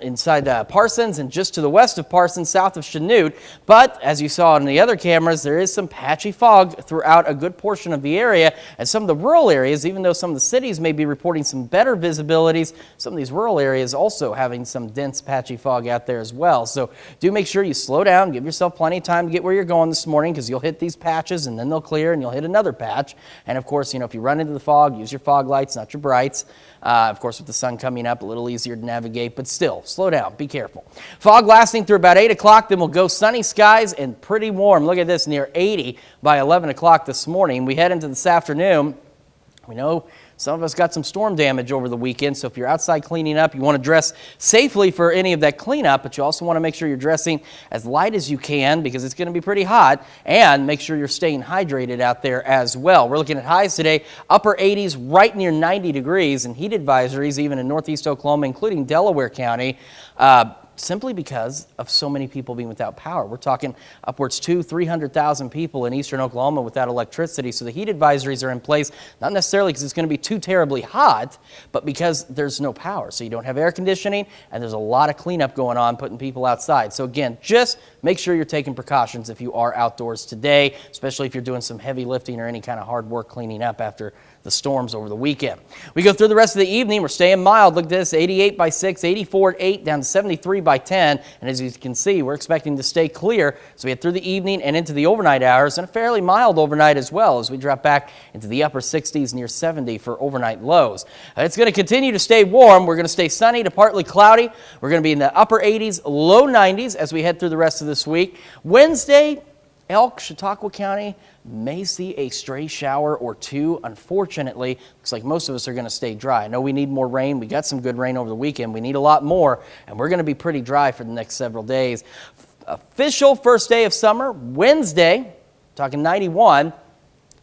inside Parsons and just to the west of Parsons, south of Chanute. But as you saw in the other cameras, there is some patchy fog throughout a good portion of the area, and some of the rural areas, even though some of the cities may be reporting some better visibilities, some of these rural areas also having some dense patchy fog out there as well. So do make sure you slow down, give yourself plenty of time to get where you're going this morning, because you'll hit these patches and then they'll clear and you'll hit another patch. And of course, if you run into the fog, use your fog lights, not your brights. Of course, with the sun coming up, a little easier to navigate, but still, slow down, be careful. Fog lasting through about 8 o'clock, then we'll go sunny skies and pretty warm. Look at this, near 80 by 11 o'clock this morning. We head into this afternoon. We know some of us got some storm damage over the weekend, so if you're outside cleaning up, you want to dress safely for any of that cleanup, but you also want to make sure you're dressing as light as you can because it's going to be pretty hot, and make sure you're staying hydrated out there as well. We're looking at highs today, upper 80s, right near 90 degrees, and heat advisories even in northeast Oklahoma, including Delaware County, simply because of so many people being without power. We're talking upwards to 300,000 people in eastern Oklahoma without electricity. So the heat advisories are in place, not necessarily because it's going to be too terribly hot, but because there's no power. So you don't have air conditioning, and there's a lot of cleanup going on, putting people outside. So again, just make sure you're taking precautions if you are outdoors today, especially if you're doing some heavy lifting or any kind of hard work cleaning up after the storms over the weekend. We go through the rest of the evening. We're staying mild. Look at this, 88 by 6, 84 at 8, down to 73 by 10. And as you can see, we're expecting to stay clear as we head through the evening and into the overnight hours, and a fairly mild overnight as well as we drop back into the upper 60s, near 70 for overnight lows. It's going to continue to stay warm. We're going to stay sunny to partly cloudy. We're going to be in the upper 80s, low 90s as we head through the rest of this week. Wednesday, Elk, Chautauqua County may see a stray shower or two. Unfortunately, looks like most of us are going to stay dry. I know we need more rain. We got some good rain over the weekend. We need a lot more, and we're going to be pretty dry for the next several days. Official first day of summer, Wednesday, talking 91.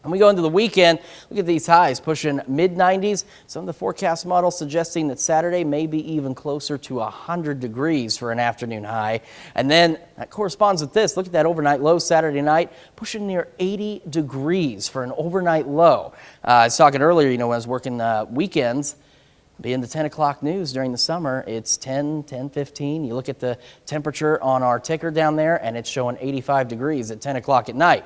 And we go into the weekend, look at these highs pushing mid-90s. Some of the forecast models suggesting that Saturday may be even closer to 100 degrees for an afternoon high. And then that corresponds with this. Look at that overnight low Saturday night, pushing near 80 degrees for an overnight low. I was talking earlier, when I was working weekends, being the 10 o'clock news during the summer, it's 10:15. You look at the temperature on our ticker down there, and it's showing 85 degrees at 10 o'clock at night.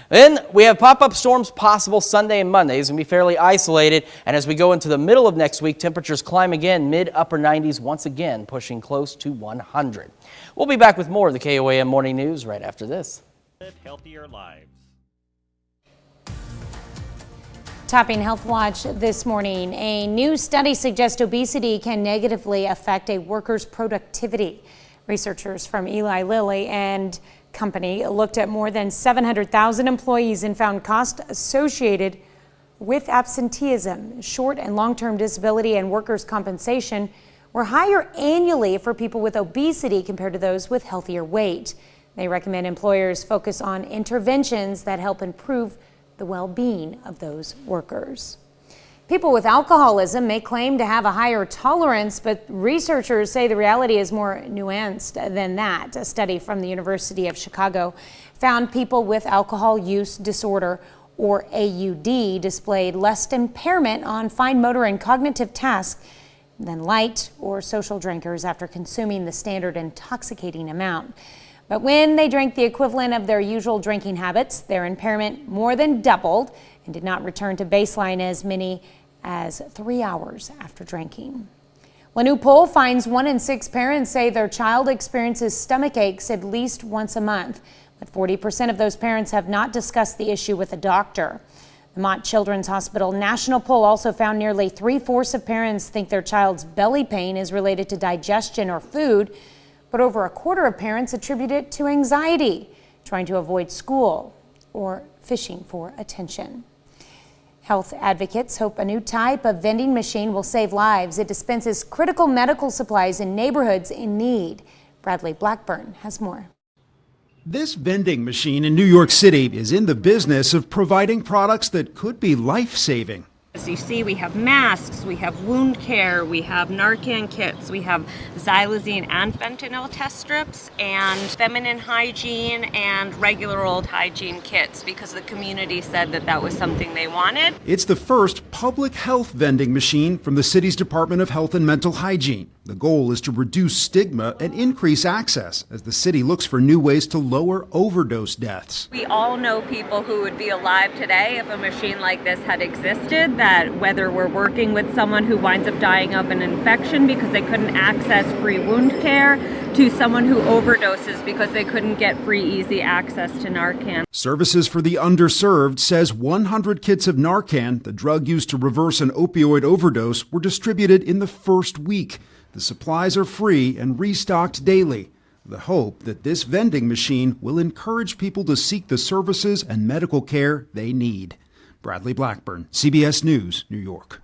Then we have pop-up storms possible Sunday and Monday. It's going to be fairly isolated, and as we go into the middle of next week, temperatures climb again, mid-upper 90s, once again pushing close to 100. We'll be back with more of the KOAM Morning News right after this. Live healthier lives. Topping Health Watch this morning, a new study suggests obesity can negatively affect a worker's productivity. Researchers from Eli Lilly and Company looked at more than 700,000 employees and found costs associated with absenteeism, short and long-term disability, and workers' compensation were higher annually for people with obesity compared to those with healthier weight. They recommend employers focus on interventions that help improve the well-being of those workers. People with alcoholism may claim to have a higher tolerance, but researchers say the reality is more nuanced than that. A study from the University of Chicago found people with alcohol use disorder, or AUD, displayed less impairment on fine motor and cognitive tasks than light or social drinkers after consuming the standard intoxicating amount. But when they drank the equivalent of their usual drinking habits, their impairment more than doubled and did not return to baseline as many as 3 hours after drinking. Well, a new poll finds 1 in 6 parents say their child experiences stomach aches at least once a month, but 40% of those parents have not discussed the issue with a doctor. The Mott Children's Hospital national poll also found nearly 3/4 of parents think their child's belly pain is related to digestion or food, but over 1/4 of parents attribute it to anxiety, trying to avoid school, or fishing for attention. Health advocates hope a new type of vending machine will save lives. It dispenses critical medical supplies in neighborhoods in need. Bradley Blackburn has more. This vending machine in New York City is in the business of providing products that could be life-saving. As you see, we have masks, we have wound care, we have Narcan kits, we have xylazine and fentanyl test strips, and feminine hygiene and regular old hygiene kits, because the community said that that was something they wanted. It's the first public health vending machine from the city's Department of Health and Mental Hygiene. The goal is to reduce stigma and increase access as the city looks for new ways to lower overdose deaths. We all know people who would be alive today if a machine like this had existed, that whether we're working with someone who winds up dying of an infection because they couldn't access free wound care, to someone who overdoses because they couldn't get free, easy access to Narcan. Services for the Underserved says 100 kits of Narcan, the drug used to reverse an opioid overdose, were distributed in the first week. The supplies are free and restocked daily. The hope that this vending machine will encourage people to seek the services and medical care they need. Bradley Blackburn, CBS News, New York.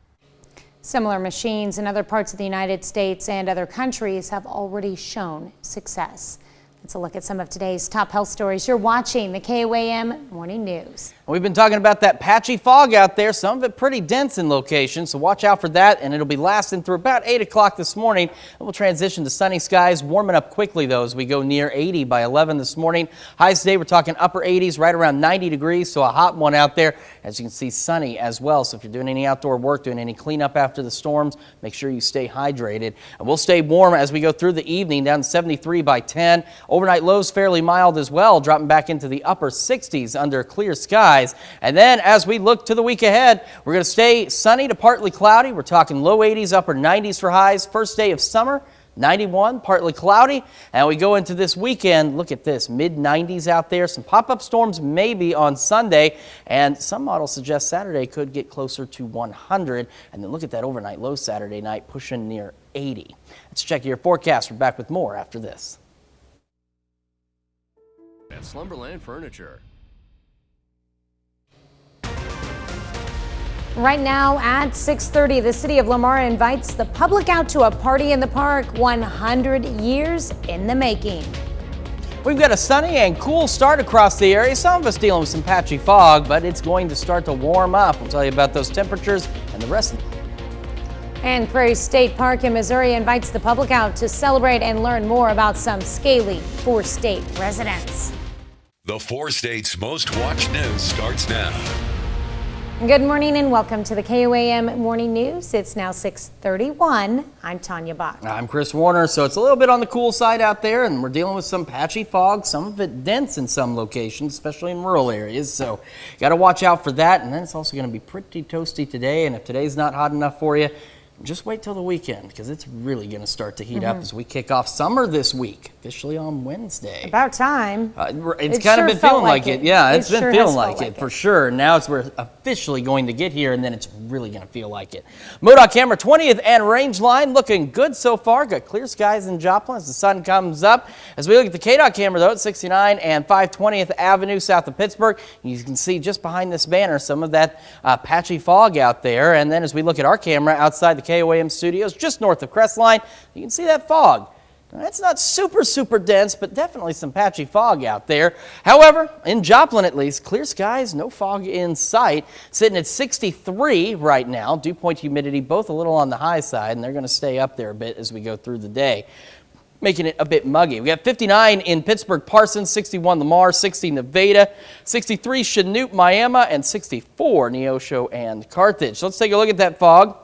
Similar machines in other parts of the United States and other countries have already shown success. Let's look at some of today's top health stories. You're watching the KOAM Morning News. We've been talking about that patchy fog out there, some of it pretty dense in location, so watch out for that, and it'll be lasting through about 8 o'clock this morning. And we'll transition to sunny skies, warming up quickly though as we go near 80 by 11 this morning. Highs today, we're talking upper 80s, right around 90 degrees, so a hot one out there. As you can see, sunny as well, so if you're doing any outdoor work, doing any cleanup after the storms, make sure you stay hydrated. And we'll stay warm as we go through the evening, down to 73 by 10. Overnight lows fairly mild as well, dropping back into the upper 60s under clear skies. And then as we look to the week ahead, we're going to stay sunny to partly cloudy. We're talking low 80s, upper 90s for highs. First day of summer, 91, partly cloudy. And we go into this weekend, look at this, mid 90s out there. Some pop-up storms maybe on Sunday, and some models suggest Saturday could get closer to 100. And then look at that overnight low Saturday night, pushing near 80. Let's check your forecast. We're back with more after this. At Slumberland Furniture. Right now at 6:30, the city of Lamar invites the public out to a party in the park, 100 years in the making. We've got a sunny and cool start across the area. Some of us dealing with some patchy fog, but it's going to start to warm up. We'll tell you about those temperatures and the rest of it. And Prairie State Park in Missouri invites the public out to celebrate and learn more about some scaly four-state residents. The 4 states' most watched news starts now. Good morning and welcome to the KOAM Morning News. It's now 6:31. I'm Tanya Bach. I'm Chris Warner. So it's a little bit on the cool side out there, and we're dealing with some patchy fog, some of it dense in some locations, especially in rural areas. So got to watch out for that. And then it's also going to be pretty toasty today. And if today's not hot enough for you, Just wait till the weekend because it's really going to start to heat up as we kick off summer this week, officially on Wednesday. About time. It's kind of been feeling like it. Yeah, it's been feeling like it for sure. Now we're officially going to get here, and then it's really going to feel like it. MoDOT camera 20th and range line looking good so far. Got clear skies in Joplin as the sun comes up. As we look at the KDOT camera, though, at 69 and 520th Avenue south of Pittsburgh, you can see just behind this banner some of that patchy fog out there. And then as we look at our camera outside the KOAM studios, just north of Crestline, you can see that fog. Now, it's not super dense, but definitely some patchy fog out there. However, in Joplin at least, clear skies, no fog in sight. Sitting at 63 right now. Dew point humidity both a little on the high side, and they're going to stay up there a bit as we go through the day, making it a bit muggy. We got 59 in Pittsburgh, Parsons, 61 Lamar, 60 Nevada, 63 Chanute, Miami, and 64 Neosho and Carthage. So let's take a look at that fog.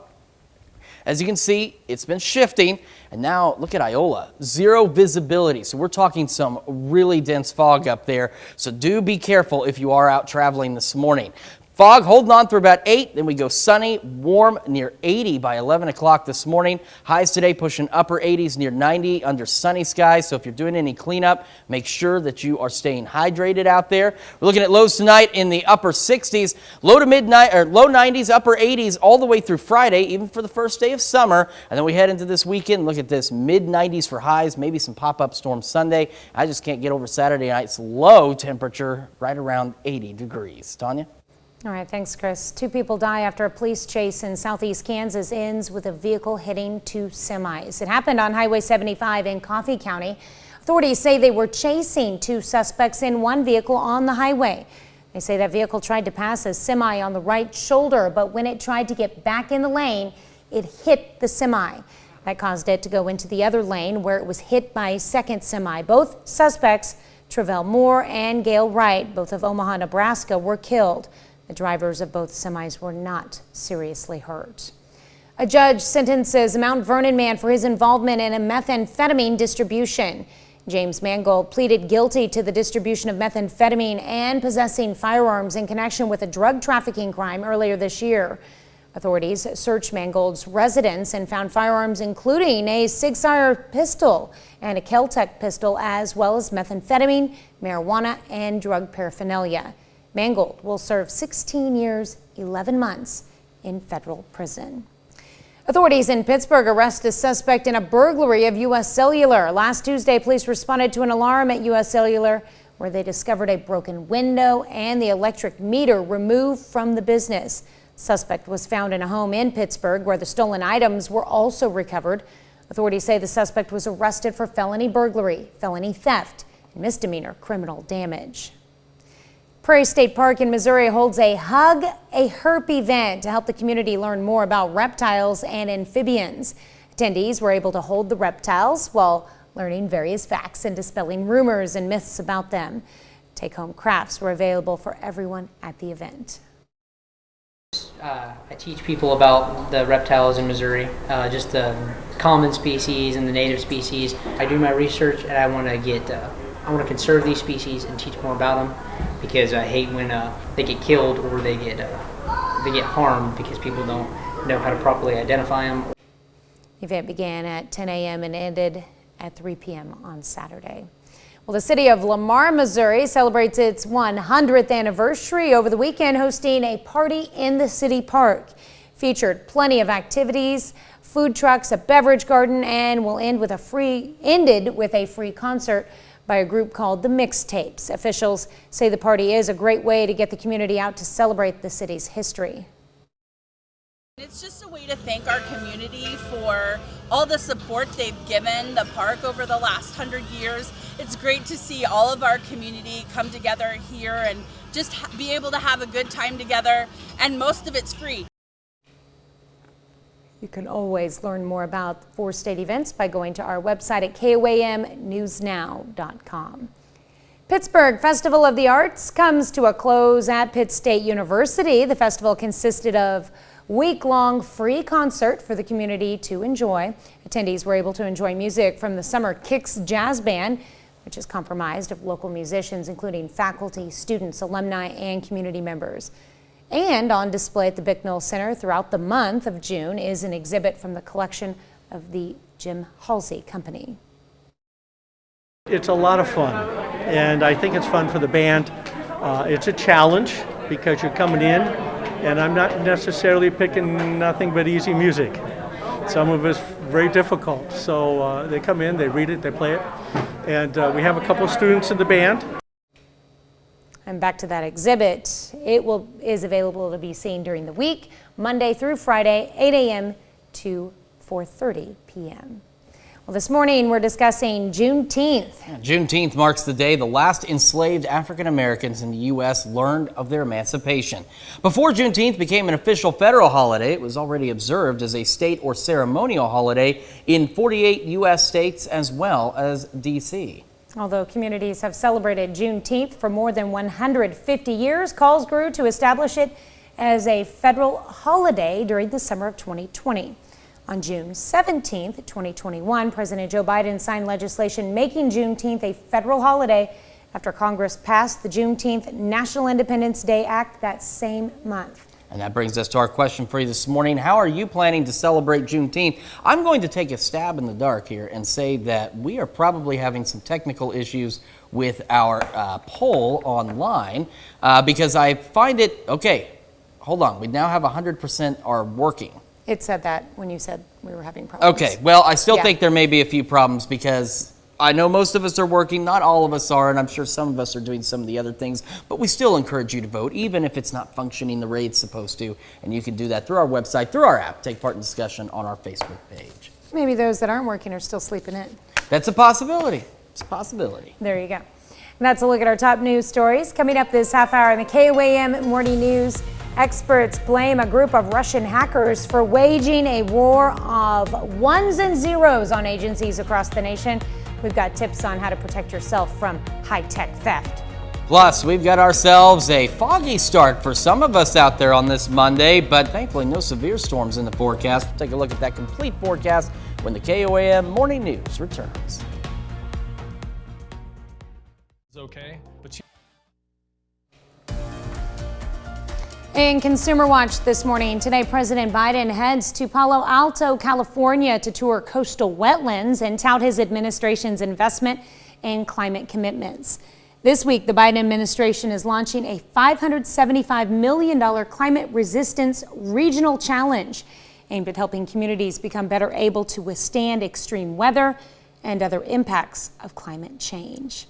As you can see, it's been shifting, and now look at Iola, zero visibility. So we're talking some really dense fog up there. So do be careful if you are out traveling this morning. Fog holding on through about 8, then we go sunny, warm, near 80 by 11 o'clock this morning. Highs today pushing upper 80s, near 90 under sunny skies. So if you're doing any cleanup, make sure that you are staying hydrated out there. We're looking at lows tonight in the upper 60s, low 90s, upper 80s all the way through Friday, even for the first day of summer. And then we head into this weekend. Look at this, mid 90s for highs, maybe some pop-up storms Sunday. I just can't get over Saturday night's low temperature, right around 80 degrees. Tanya? All right, thanks, Chris. 2 people die after a police chase in southeast Kansas ends with a vehicle hitting 2 semis. It happened on Highway 75 in Coffee County. Authorities say they were chasing 2 suspects in one vehicle on the highway. They say that vehicle tried to pass a semi on the right shoulder, but when it tried to get back in the lane, it hit the semi. That caused it to go into the other lane where it was hit by a second semi. Both suspects, Travell Moore and Gail Wright, both of Omaha, Nebraska, were killed. The drivers of both semis were not seriously hurt. A judge sentences a Mount Vernon man for his involvement in a methamphetamine distribution. James Mangold pleaded guilty to the distribution of methamphetamine and possessing firearms in connection with a drug trafficking crime earlier this year. Authorities searched Mangold's residence and found firearms including a Sig Sauer pistol and a Kel-Tec pistol, as well as methamphetamine, marijuana, and drug paraphernalia. Mangold will serve 16 years, 11 months in federal prison. Authorities in Pittsburgh arrest a suspect in a burglary of U.S. Cellular. Last Tuesday, police responded to an alarm at U.S. Cellular where they discovered a broken window and the electric meter removed from the business. Suspect was found in a home in Pittsburgh where the stolen items were also recovered. Authorities say the suspect was arrested for felony burglary, felony theft, and misdemeanor criminal damage. Prairie State Park in Missouri holds a Hug a Herp event to help the community learn more about reptiles and amphibians. Attendees were able to hold the reptiles while learning various facts and dispelling rumors and myths about them. Take-home crafts were available for everyone at the event. I teach people about the reptiles in Missouri, just the common species and the native species. I do my research and I want to conserve these species and teach more about them, because I hate when they get killed or they get harmed because people don't know how to properly identify them. The event began at 10 a.m. and ended at 3 p.m. on Saturday. Well, the city of Lamar, Missouri celebrates its 100th anniversary over the weekend, hosting a party in the city park. Featured plenty of activities, food trucks, a beverage garden, and will ended with a free concert by a group called the Mixtapes. Officials say the party is a great way to get the community out to celebrate the city's history. It's just a way to thank our community for all the support they've given the park over the last 100 years. It's great to see all of our community come together here and just be able to have a good time together, and most of it's free. You can always learn more about 4 state events by going to our website at KOAMnewsnow.com. Pittsburgh Festival of the Arts comes to a close at Pitt State University. The festival consisted of week-long free concert for the community to enjoy. Attendees were able to enjoy music from the Summer Kicks Jazz Band, which is comprised of local musicians, including faculty, students, alumni, and community members. And on display at the Bicknell Center throughout the month of June is an exhibit from the collection of the Jim Halsey Company. It's a lot of fun, and I think it's fun for the band. It's a challenge because you're coming in, and I'm not necessarily picking nothing but easy music. Some of it's very difficult. So they come in, they read it, they play it, and we have a couple students in the band. And back to that exhibit, is available to be seen during the week, Monday through Friday, 8 a.m. to 4:30 p.m. Well, this morning we're discussing Juneteenth. Juneteenth marks the day the last enslaved African Americans in the U.S. learned of their emancipation. Before Juneteenth became an official federal holiday, it was already observed as a state or ceremonial holiday in 48 U.S. states as well as D.C. Although communities have celebrated Juneteenth for more than 150 years, calls grew to establish it as a federal holiday during the summer of 2020. On June 17, 2021, President Joe Biden signed legislation making Juneteenth a federal holiday after Congress passed the Juneteenth National Independence Day Act that same month. And that brings us to our question for you this morning. How are you planning to celebrate Juneteenth? I'm going to take a stab in the dark here and say that we are probably having some technical issues with our poll online because I find it, okay, hold on. We now have 100% are working. It said that when you said we were having problems. Okay, well, I still think there may be a few problems because I know most of us are working, not all of us are, and I'm sure some of us are doing some of the other things, but we still encourage you to vote, even if it's not functioning the way it's supposed to. And you can do that through our website, through our app, take part in discussion on our Facebook page. Maybe those that aren't working are still sleeping in. That's a possibility. It's a possibility. There you go. And that's a look at our top news stories. Coming up this half hour in the KOAM Morning News, experts blame a group of Russian hackers for waging a war of ones and zeros on agencies across the nation. We've got tips on how to protect yourself from high-tech theft. Plus, we've got ourselves a foggy start for some of us out there on this Monday, but thankfully no severe storms in the forecast. We'll take a look at that complete forecast when the KOAM Morning News returns. It's okay, but In Consumer Watch this morning, today President Biden heads to Palo Alto, California to tour coastal wetlands and tout his administration's investment in climate commitments. This week, the Biden administration is launching a $575 million climate resistance regional challenge aimed at helping communities become better able to withstand extreme weather and other impacts of climate change.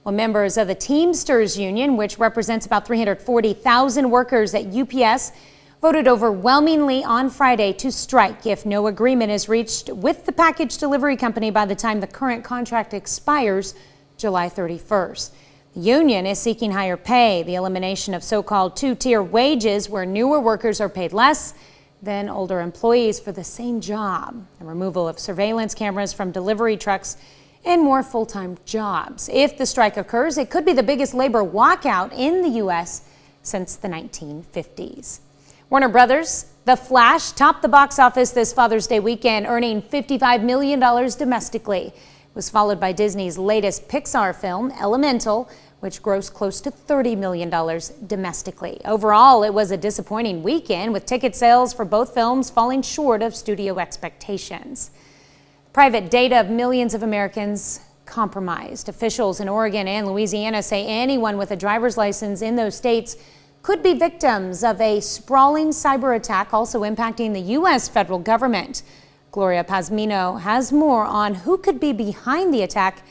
Well, members of the Teamsters Union, which represents about 340,000 workers at UPS, voted overwhelmingly on Friday to strike if no agreement is reached with the package delivery company by the time the current contract expires July 31st. The union is seeking higher pay, the elimination of so-called two-tier wages where newer workers are paid less than older employees for the same job, the removal of surveillance cameras from delivery trucks, and more full-time jobs. If the strike occurs, it could be the biggest labor walkout in the U.S. since the 1950s. Warner Brothers' The Flash topped the box office this Father's Day weekend, earning $55 million domestically. It was followed by Disney's latest Pixar film, Elemental, which grossed close to $30 million domestically. Overall, it was a disappointing weekend, with ticket sales for both films falling short of studio expectations. Private data of millions of Americans compromised. Officials in Oregon and Louisiana say anyone with a driver's license in those states could be victims of a sprawling cyber attack, also impacting the U.S. federal government. Gloria Pazmino has more on who could be behind the attack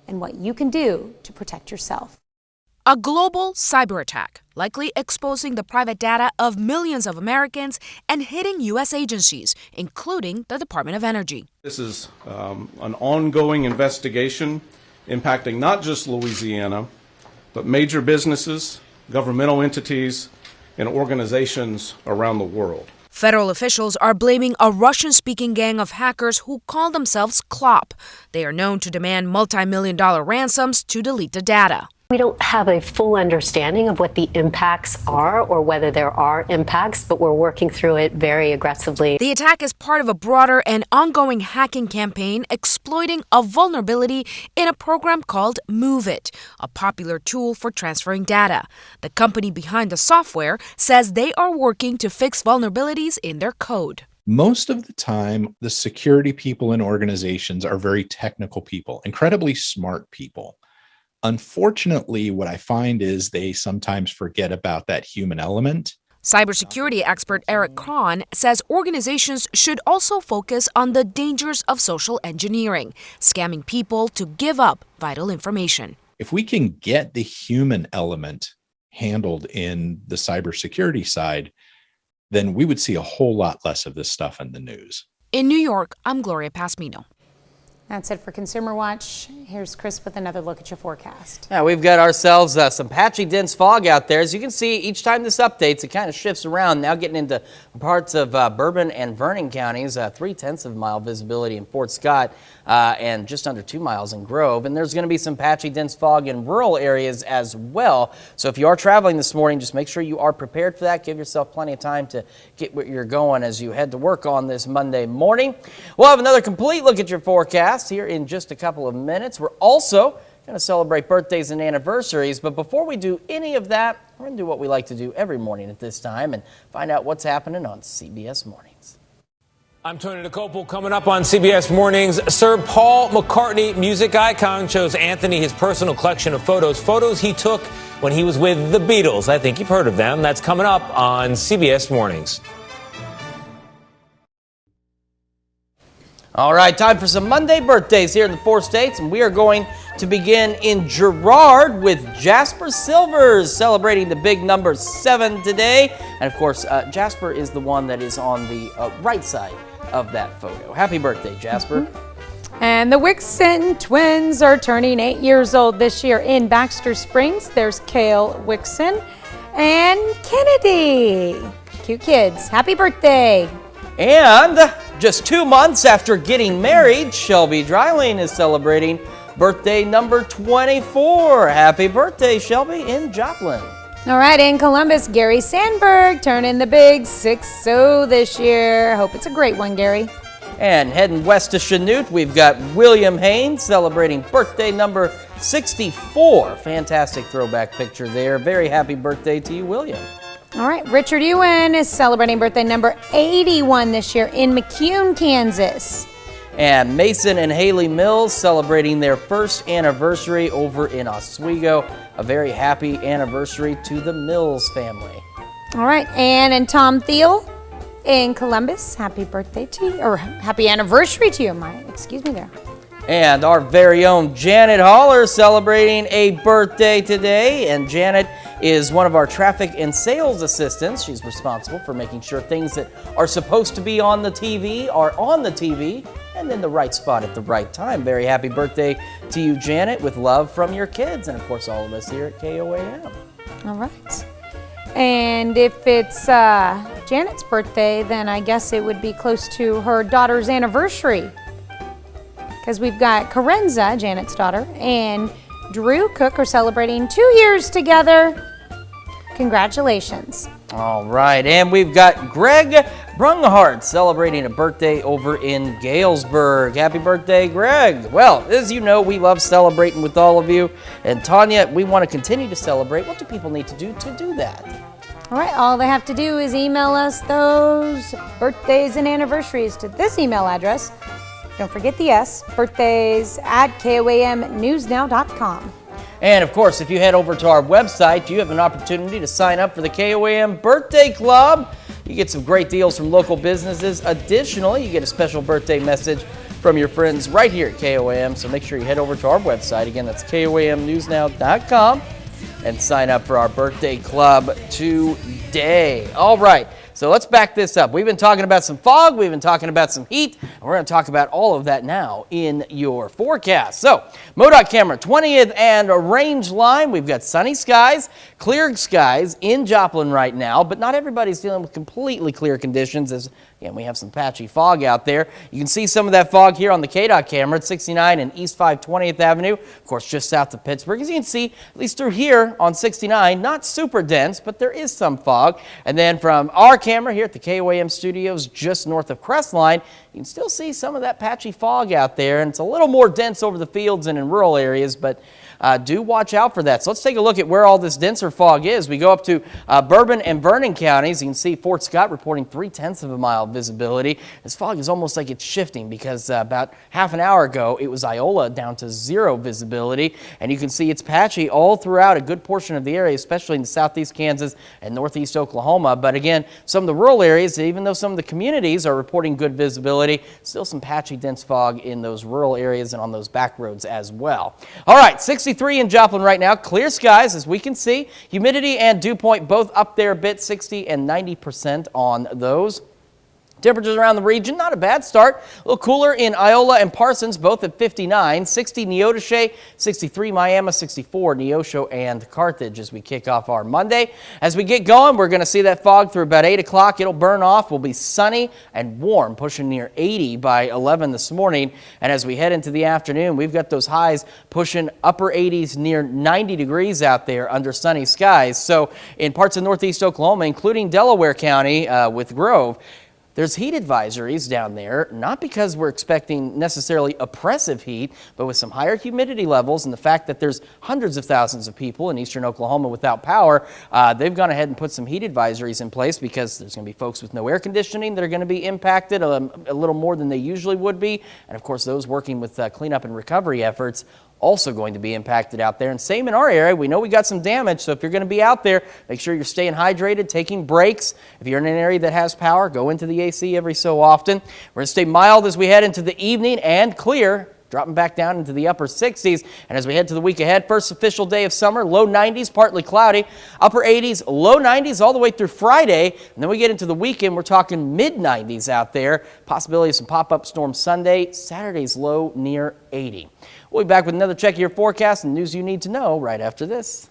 and what you can do to protect yourself. A global cyber attack, likely exposing the private data of millions of Americans and hitting U.S. agencies, including the Department of Energy. This is an ongoing investigation impacting not just Louisiana, but major businesses, governmental entities, and organizations around the world. Federal officials are blaming a Russian-speaking gang of hackers who call themselves KOAM. They are known to demand multi-million-dollar ransoms to delete the data. We don't have a full understanding of what the impacts are or whether there are impacts, but we're working through it very aggressively. The attack is part of a broader and ongoing hacking campaign exploiting a vulnerability in a program called MoveIt, a popular tool for transferring data. The company behind the software says they are working to fix vulnerabilities in their code. Most of the time, the security people in organizations are very technical people, incredibly smart people. Unfortunately, what I find is they sometimes forget about that human element. Cybersecurity expert Eric Kahn says organizations should also focus on the dangers of social engineering, scamming people to give up vital information. If we can get the human element handled in the cybersecurity side, then we would see a whole lot less of this stuff in the news. In New York, I'm Gloria Pasmino. That's it for Consumer Watch. Here's Chris with another look at your forecast. Yeah, we've got ourselves some patchy, dense fog out there. As you can see, each time this updates, it kind of shifts around. Now getting into parts of Bourbon and Vernon counties, 0.3 of a mile visibility in Fort Scott, and just under 2 miles in Grove. And there's going to be some patchy, dense fog in rural areas as well. So if you are traveling this morning, just make sure you are prepared for that. Give yourself plenty of time to get where you're going as you head to work on this Monday morning. We'll have another complete look at your forecast here in just a couple of minutes. We're also going to celebrate birthdays and anniversaries, but before we do any of that, we're going to do what we like to do every morning at this time and find out what's happening on CBS Mornings. I'm Tony DeCopel. Coming up on CBS Mornings, Sir Paul McCartney, music icon, shows Anthony his personal collection of photos he took when he was with the Beatles. I think you've heard of them. That's coming up on CBS Mornings. All right, time for some Monday birthdays here in the 4 states, and we are going to begin in Girard with Jasper Silvers celebrating the big number 7 today. And of course, Jasper is the one that is on the right side of that photo. Happy birthday, Jasper. And the Wixon twins are turning 8 years old this year in Baxter Springs. There's Kale Wixon and Kennedy. Cute kids. Happy birthday. And just 2 months after getting married, Shelby Dryling is celebrating birthday number 24. Happy birthday, Shelby, in Joplin. All right, in Columbus, Gary Sandberg turning the big 6-0 this year. Hope it's a great one, Gary. And heading west to Chanute, we've got William Haynes celebrating birthday number 64. Fantastic throwback picture there. Very happy birthday to you, William. All right, Richard Ewan is celebrating birthday number 81 this year in McCune, Kansas. And Mason and Haley Mills celebrating their first anniversary over in Oswego. A very happy anniversary to the Mills family. All right, Ann and Tom Thiel in Columbus. Happy birthday to you, or happy anniversary to you, excuse me there. And our very own Janet Haller celebrating a birthday today. And Janet is one of our traffic and sales assistants. She's responsible for making sure things that are supposed to be on the TV are on the TV and in the right spot at the right time. Very happy birthday to you, Janet, with love from your kids and, of course, all of us here at KOAM. All right. And if it's Janet's birthday, then I guess it would be close to her daughter's anniversary. Because we've got Karenza, Janet's daughter, and Drew Cook are celebrating 2 years together. Congratulations. All right, and we've got Greg Brunghart celebrating a birthday over in Galesburg. Happy birthday, Greg. Well, as you know, we love celebrating with all of you. And Tanya, we want to continue to celebrate. What do people need to do that? All right, all they have to do is email us those birthdays and anniversaries to this email address. Don't forget the S, birthdays@KOAMnewsnow.com. And of course, if you head over to our website, you have an opportunity to sign up for the KOAM Birthday Club. You get some great deals from local businesses. Additionally, you get a special birthday message from your friends right here at KOAM. So make sure you head over to our website. Again, that's KOAMnewsnow.com and sign up for our birthday club today. All right. So let's back this up. We've been talking about some fog, we've been talking about some heat, and we're going to talk about all of that now in your forecast. So, MoDOT camera, 20th and Range Line. We've got sunny skies, clear skies in Joplin right now, but not everybody's dealing with completely clear conditions as Again, we have some patchy fog out there. You can see some of that fog here on the KDOT camera at 69 and East 520th Avenue, of course, just south of Pittsburgh. As you can see, at least through here on 69, not super dense, but there is some fog. And then from our camera here at the KOAM studios just north of Crestline, you can still see some of that patchy fog out there, and it's a little more dense over the fields and in rural areas, but do watch out for that. So let's take a look at where all this denser fog is. We go up to Bourbon and Vernon counties. You can see Fort Scott reporting 0.3 of a mile visibility. This fog is almost like it's shifting because about half an hour ago it was Iola down to 0 visibility, and you can see it's patchy all throughout a good portion of the area, especially in southeast Kansas and northeast Oklahoma. But again, some of the rural areas, even though some of the communities are reporting good visibility, still some patchy dense fog in those rural areas and on those back roads as well. All right, 63 in Joplin right now, clear skies as we can see. Humidity and dew point both up there a bit, 60 and 90% on those. Temperatures around the region, not a bad start. A little cooler in Iola and Parsons, both at 59. 60 Neodesha, 63 Miami, 64 Neosho and Carthage as we kick off our Monday. As we get going, we're going to see that fog through about 8 o'clock. It'll burn off. We'll be sunny and warm, pushing near 80 by 11 this morning. And as we head into the afternoon, we've got those highs pushing upper 80s, near 90 degrees out there under sunny skies. So in parts of northeast Oklahoma, including Delaware County with Grove, there's heat advisories down there, not because we're expecting necessarily oppressive heat, but with some higher humidity levels and the fact that there's hundreds of thousands of people in eastern Oklahoma without power. They've gone ahead and put some heat advisories in place because there's going to be folks with no air conditioning that are going to be impacted a little more than they usually would be. And of course, those working with cleanup and recovery efforts also going to be impacted out there. And same in our area. We know we got some damage, so if you're going to be out there, make sure you're staying hydrated, taking breaks. If you're in an area that has power, go into the AC every so often. We're going to stay mild as we head into the evening and clear, dropping back down into the upper 60s. And as we head to the week ahead, first official day of summer, low 90s, partly cloudy, upper 80s, low 90s all the way through Friday. And then we get into the weekend, we're talking mid 90s out there. Possibility of some pop-up storms Sunday. Saturday's low near 80. We'll be back with another check of your forecast and news you need to know right after this.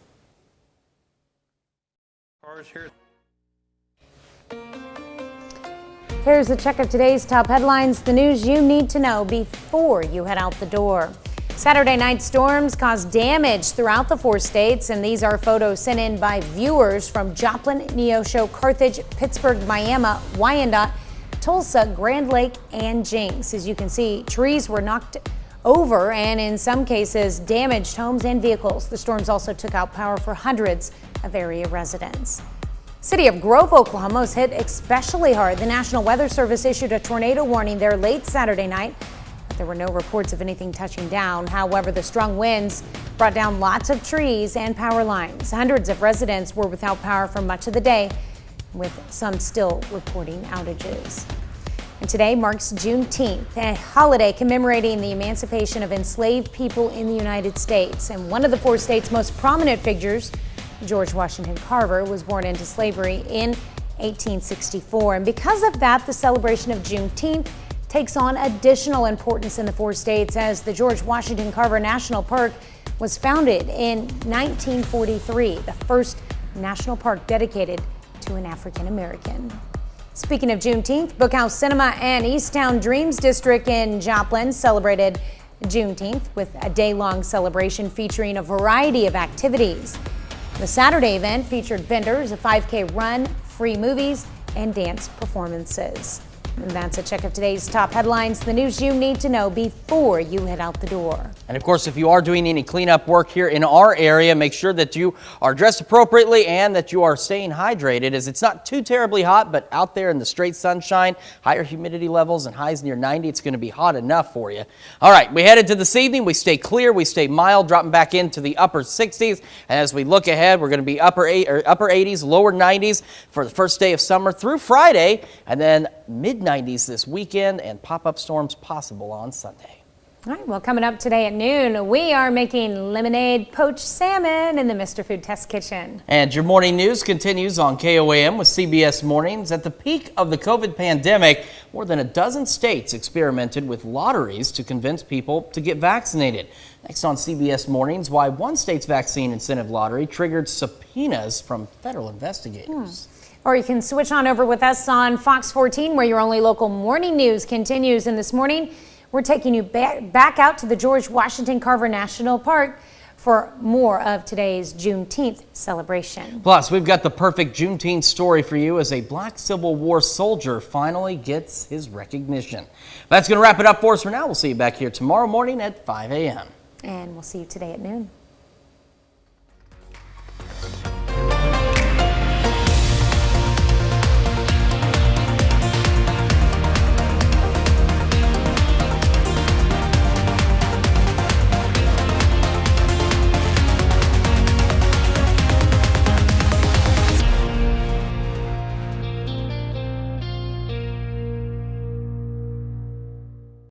Here's a check of today's top headlines, the news you need to know before you head out the door. Saturday night storms caused damage throughout the 4 states, and these are photos sent in by viewers from Joplin, Neosho, Carthage, Pittsburgh, Miami, Wyandotte, Tulsa, Grand Lake, and Jenks. As you can see, trees were knocked over and in some cases damaged homes and vehicles. The storms also took out power for hundreds of area residents. City of Grove, Oklahoma was hit especially hard. The National Weather Service issued a tornado warning there late Saturday night. There were no reports of anything touching down. However, the strong winds brought down lots of trees and power lines. Hundreds of residents were without power for much of the day, with some still reporting outages. And today marks Juneteenth, a holiday commemorating the emancipation of enslaved people in the United States. And one of the 4 states' most prominent figures, George Washington Carver, was born into slavery in 1864. And because of that, the celebration of Juneteenth takes on additional importance in the 4 states as the George Washington Carver National Park was founded in 1943, the first national park dedicated to an African American. Speaking of Juneteenth, Bookhouse Cinema and Easttown Dreams District in Joplin celebrated Juneteenth with a day-long celebration featuring a variety of activities. The Saturday event featured vendors, a 5K run, free movies, and dance performances. And that's a check of today's top headlines, the news you need to know before you head out the door. And of course, if you are doing any cleanup work here in our area, make sure that you are dressed appropriately and that you are staying hydrated, as it's not too terribly hot, but out there in the straight sunshine, higher humidity levels and highs near 90, it's going to be hot enough for you. All right, we headed to this evening. We stay clear, we stay mild, dropping back into the upper 60s. And as we look ahead, we're going to be upper 80s, lower 90s for the first day of summer through Friday, and then mid-90s this weekend and pop-up storms possible on Sunday. All right, well, coming up today at noon, we are making lemonade poached salmon in the Mr. Food Test Kitchen. And your morning news continues on KOAM with CBS Mornings. At the peak of the COVID pandemic, more than a dozen states experimented with lotteries to convince people to get vaccinated. Next on CBS Mornings, why one state's vaccine incentive lottery triggered subpoenas from federal investigators. Or you can switch on over with us on Fox 14, where your only local morning news continues. And this morning, we're taking you back out to the George Washington Carver National Park for more of today's Juneteenth celebration. Plus, we've got the perfect Juneteenth story for you as a black Civil War soldier finally gets his recognition. That's going to wrap it up for us for now. We'll see you back here tomorrow morning at 5 a.m. And we'll see you today at noon.